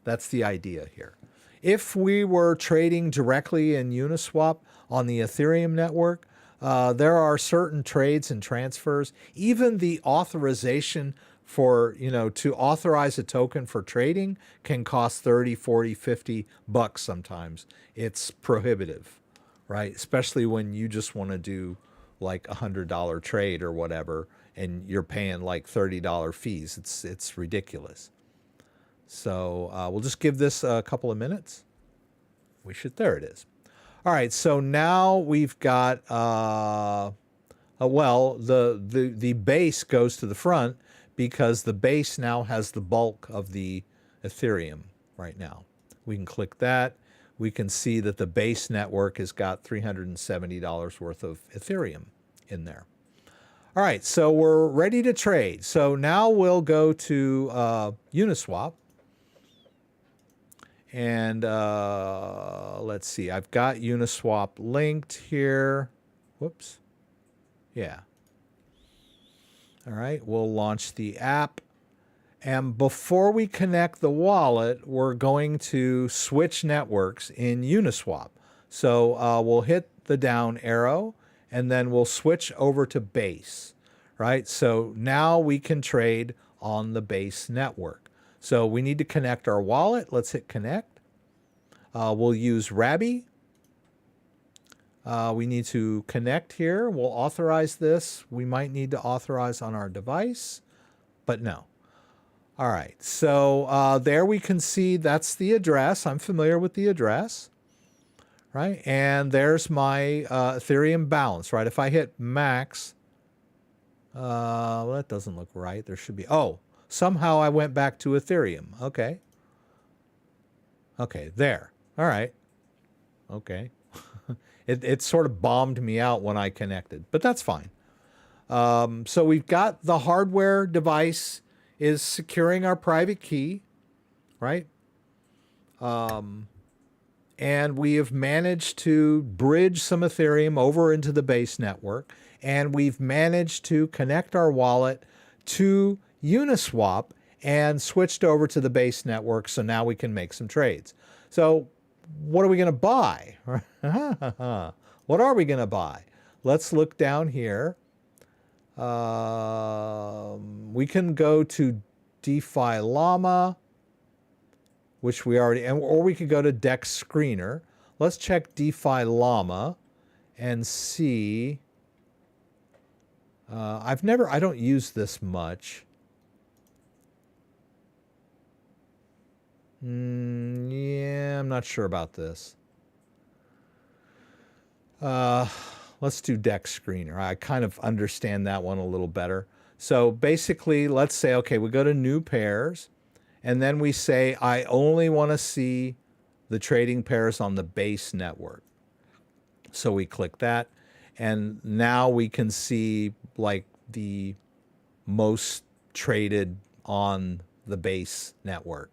That's the idea here. If we were trading directly in Uniswap on the Ethereum network, there are certain trades and transfers. Even the authorization for, to authorize a token for trading can cost 30, 40, 50 bucks sometimes. It's prohibitive, right? Especially when you just want to do like $100 trade or whatever, and you're paying like $30 fees. It's ridiculous. So we'll just give this a couple of minutes. There it is. All right, so now we've got, well, the base goes to the front because the base now has the bulk of the Ethereum right now. We can click that. We can see that the base network has got $370 worth of Ethereum in there. All right, so we're ready to trade. So now we'll go to Uniswap. And let's see, I've got Uniswap linked here. Whoops. Yeah. All right, we'll launch the app. And before we connect the wallet, we're going to switch networks in Uniswap. So we'll hit the down arrow, and then we'll switch over to Base, right? So now we can trade on the Base network. So we need to connect our wallet. Let's hit connect. We'll use Rabby. We need to connect here. We'll authorize this. We might need to authorize on our device, but no. All right, so there we can see that's the address. I'm familiar with the address, right? And there's my Ethereum balance, right? If I hit max, well, that doesn't look right. There should be, oh, somehow I went back to Ethereum. Okay. Okay, there. All right. Okay. It sort of bombed me out when I connected, but that's fine. So we've got the hardware device is securing our private key, right? And we have managed to bridge some Ethereum over into the Base network, and we've managed to connect our wallet to Uniswap and switched over to the Base network, so now we can make some trades. So what are we going to buy? What are we going to buy? Let's look down here. We can go to DeFi Llama, which we already, or we could go to Dex Screener. Let's check DeFi Llama and see. I don't use this much. Yeah, I'm not sure about this. Let's do Dex Screener. I kind of understand that one a little better. So basically, let's say, okay, we go to new pairs, and then we say, I only want to see the trading pairs on the Base network. So we click that, and now we can see like the most traded on the Base network.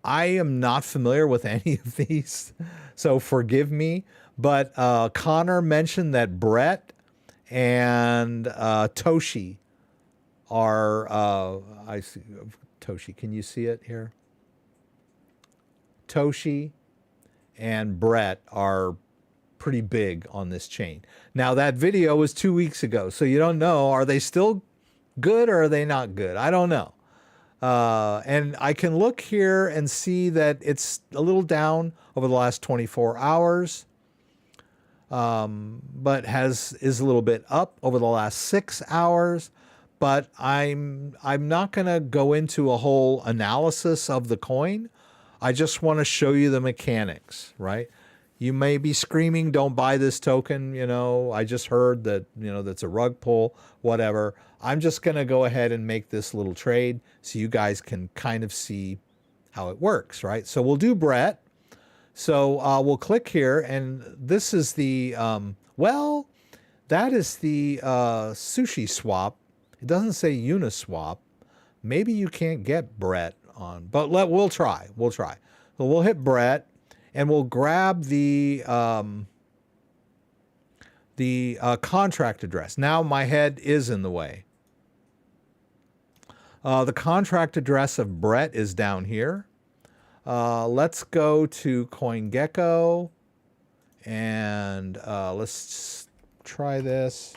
I am not familiar with any of these, so forgive me. But Connor mentioned that Brett and Toshi are, I see, Toshi, can you see it here? Toshi and Brett are pretty big on this chain. Now that video was 2 weeks ago, so you don't know, are they still good or are they not good? I don't know. And I can look here and see that it's a little down over the last 24 hours, but is a little bit up over the last 6 hours. But I'm not going to go into a whole analysis of the coin. I just want to show you the mechanics, right? You may be screaming, don't buy this token. You know, I just heard that, you know, that's a rug pull, whatever. I'm just going to go ahead and make this little trade so you guys can kind of see how it works, right? So we'll do Brett. So we'll click here, and this is the, well, that is the sushi swap. It doesn't say Uniswap. Maybe you can't get Brett on, but we'll try. We'll try. So we'll hit Brett, and we'll grab the contract address. Now my head is in the way. The contract address of Brett is down here. Let's go to CoinGecko, and let's try this.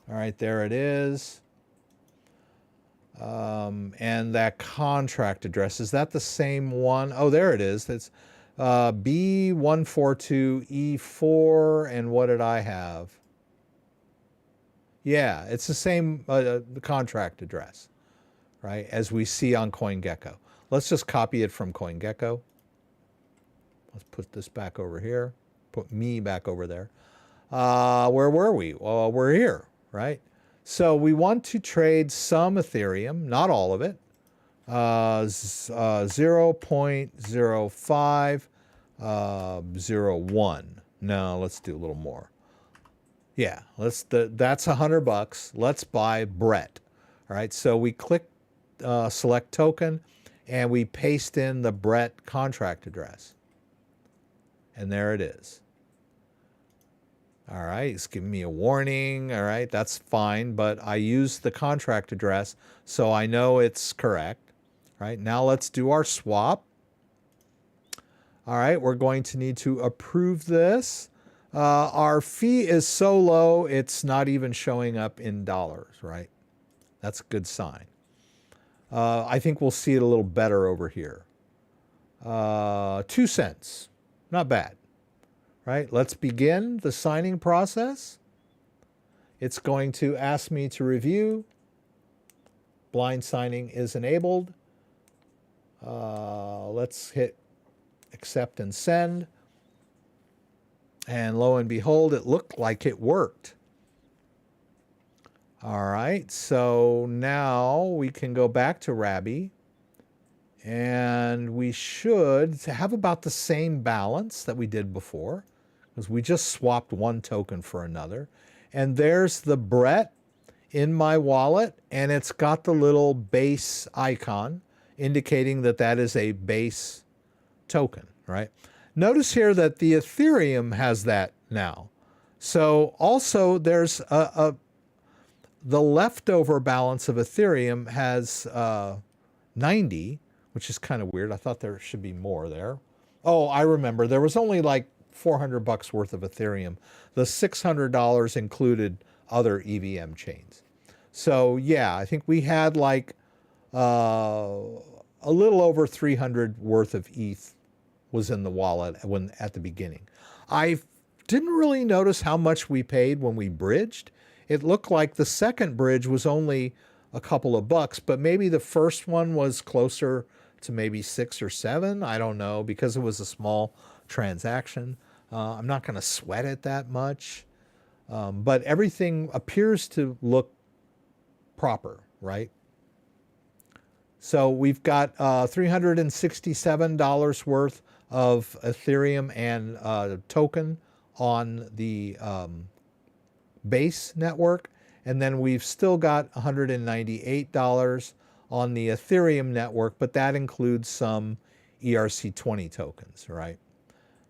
All right, there it is. And that contract address, is that the same one? Oh, there it is. It's B142E4, and what did I have? Yeah, it's the same the contract address, right, as we see on CoinGecko. Let's just copy it from CoinGecko. Let's put this back over here. Put me back over there. Where were we? Well, we're here, right? So we want to trade some Ethereum, not all of it. 0.0501. No, let's do a little more. Yeah, that's $100. Let's buy Brett. All right, so we click select token, and we paste in the Brett contract address. And there it is. All right, it's giving me a warning. All right, that's fine, but I used the contract address, so I know it's correct. All right, now let's do our swap. All right, we're going to need to approve this. Our fee is so low, it's not even showing up in dollars, right? That's a good sign. I think we'll see it a little better over here. 2 cents, not bad. Right, let's begin the signing process. It's going to ask me to review. Blind signing is enabled. Let's hit accept and send. And lo and behold, it looked like it worked. All right, so now we can go back to Rabby. And we should have about the same balance that we did before, because we just swapped one token for another. And there's the Brett in my wallet, and it's got the little base icon indicating that that is a base token, right? Notice here that the Ethereum has that now. So also there's the leftover balance of Ethereum has 90, which is kind of weird. I thought there should be more there. Oh, I remember. There was only like $400 worth of Ethereum. The $600 included other EVM chains. So yeah, I think we had like a little over 300 worth of ETH was in the wallet at the beginning. I didn't really notice how much we paid when we bridged. It looked like the second bridge was only a couple of bucks, but maybe the first one was closer to maybe 6 or 7. I don't know, because it was a small transaction. I'm not going to sweat it that much, but everything appears to look proper, right? So we've got $367 worth of Ethereum and token on the base network. And then we've still got $198 on the Ethereum network, but that includes some ERC20 tokens, right?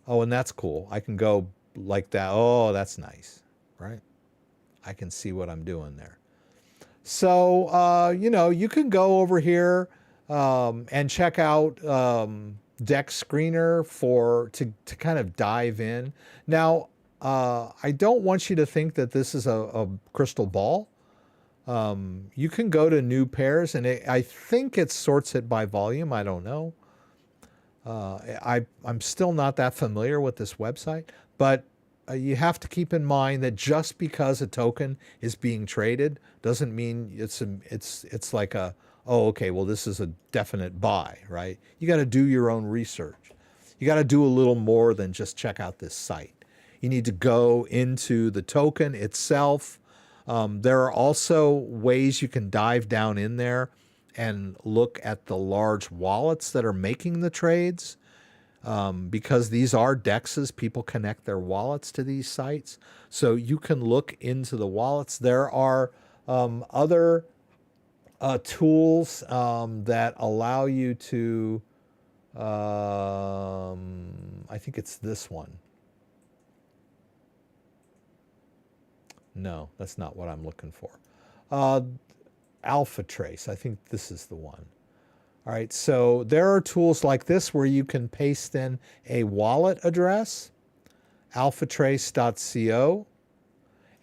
Oh, and that's cool. I can go like that. Oh, that's nice, right? I can see what I'm doing there. So, you know, you can go over here and check out Dex Screener to kind of dive in. Now, I don't want you to think that this is a crystal ball. You can go to new pairs, and I think it sorts it by volume. I don't know. I'm still not that familiar with this website, but you have to keep in mind that just because a token is being traded doesn't mean it's like a, oh, okay, well, this is a definite buy, right? You got to do your own research. You got to do a little more than just check out this site. You need to go into the token itself. There are also ways you can dive down in there and look at the large wallets that are making the trades. Because these are DEXs, people connect their wallets to these sites. So you can look into the wallets. There are other tools that allow you to, I think it's this one. No, that's not what I'm looking for. Alpha Trace, I think this is the one. All right, so there are tools like this where you can paste in a wallet address, alphatrace.co,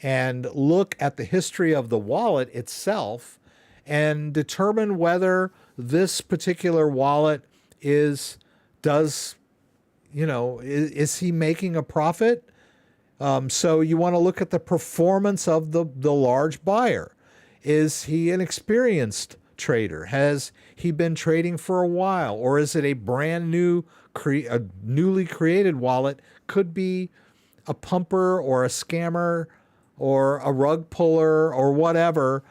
and look at the history of the wallet itself and determine whether this particular wallet is he making a profit? So you want to look at the performance of the large buyer. Is he an experienced trader? Has he been trading for a while? Or is it a brand new, a newly created wallet? Could be a pumper or a scammer or a rug puller or whatever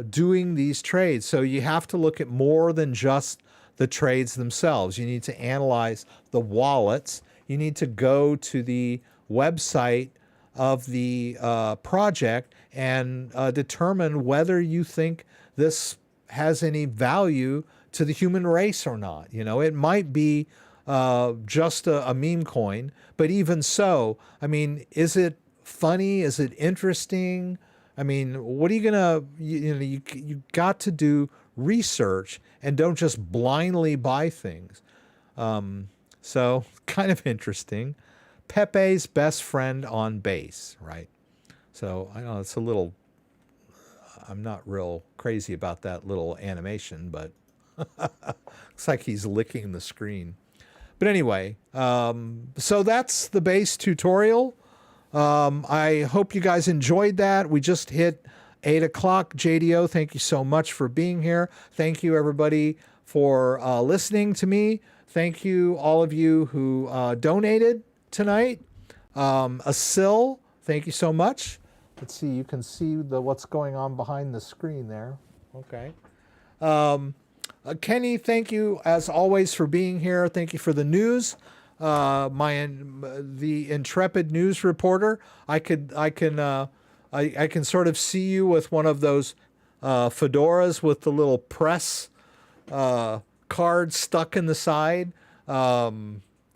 doing these trades. So you have to look at more than just the trades themselves. You need to analyze the wallets. You need to go to the website of the project and determine whether you think this has any value to the human race or not. You know, it might be just a meme coin, but even so, I mean, is it funny? Is it interesting? I mean, what are you gonna, you got to do research and don't just blindly buy things. So kind of interesting. Pepe's best friend on base, right? So I know it's a little, I'm not real crazy about that little animation, but looks like he's licking the screen. But anyway, so that's the base tutorial. I hope you guys enjoyed that. We just hit 8 o'clock. JDO, thank you so much for being here. Thank you, everybody, for listening to me. Thank you, all of you who donated tonight. Asil, thank you so much. Let's see, you can see what's going on behind the screen there. Okay. Kenny, thank you as always for being here. Thank you for the news. The intrepid news reporter. I can sort of see you with one of those fedoras with the little press card stuck in the side.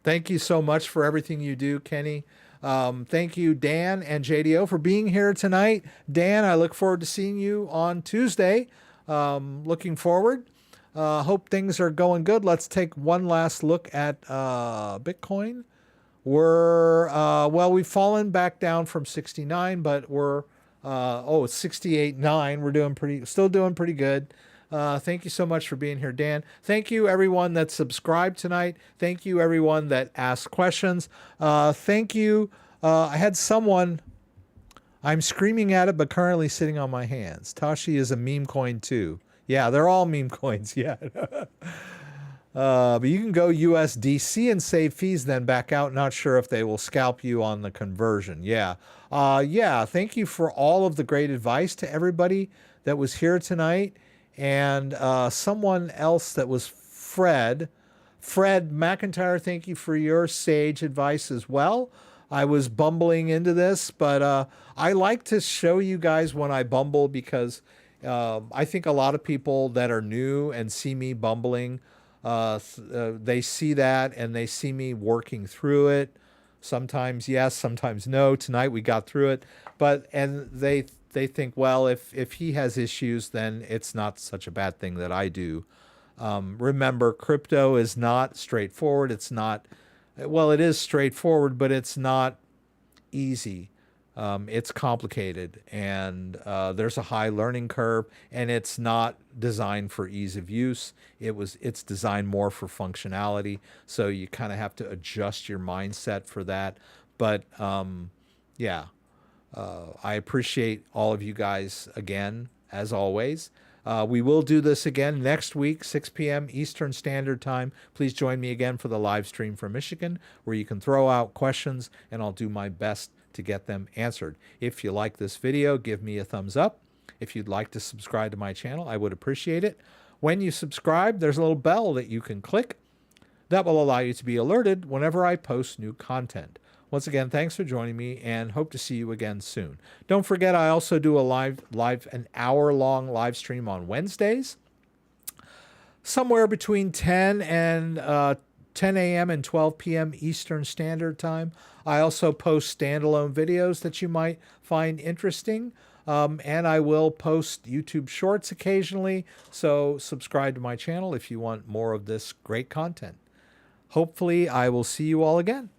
Thank you so much for everything you do, Kenny. Thank you, Dan and JDO, for being here tonight. Dan, I look forward to seeing you on Tuesday. Looking forward. Hope things are going good. Let's take one last look at Bitcoin. We've fallen back down from 69, but we're it's 68.9. We're still doing pretty good. Thank you so much for being here, Dan. Thank you, everyone that subscribed tonight. Thank you, everyone that asked questions. Thank you. I had someone, I'm screaming at it, but currently sitting on my hands. Tashi is a meme coin too. Yeah, they're all meme coins. Yeah. But you can go USDC and save fees, then back out. Not sure if they will scalp you on the conversion. Yeah. Thank you for all of the great advice to everybody that was here tonight. And someone else that was Fred McIntyre, thank you for your sage advice as well. I was bumbling into this, but I like to show you guys when I bumble because I think a lot of people that are new and see me bumbling, they see that and they see me working through it. Sometimes yes, sometimes no. Tonight we got through it, and they think, well, if he has issues, then it's not such a bad thing that I do. Remember, crypto is not straightforward. It is straightforward, but it's not easy. It's complicated, and there's a high learning curve, and it's not designed for ease of use. It's designed more for functionality, so you kind of have to adjust your mindset for that. But yeah, I appreciate all of you guys again, as always. We will do this again next week, 6 p.m. Eastern Standard Time. Please join me again for the live stream from Michigan, where you can throw out questions, and I'll do my best to get them answered. If you like this video, give me a thumbs up. If you'd like to subscribe to my channel, I would appreciate it. When you subscribe, there's a little bell that you can click that will allow you to be alerted whenever I post new content. Once again, thanks for joining me, and hope to see you again soon. Don't forget, I also do a an hour-long live stream on Wednesdays, somewhere between 10 a.m. and 12 p.m. Eastern Standard Time. I also post standalone videos that you might find interesting, and I will post YouTube Shorts occasionally, so subscribe to my channel if you want more of this great content. Hopefully, I will see you all again.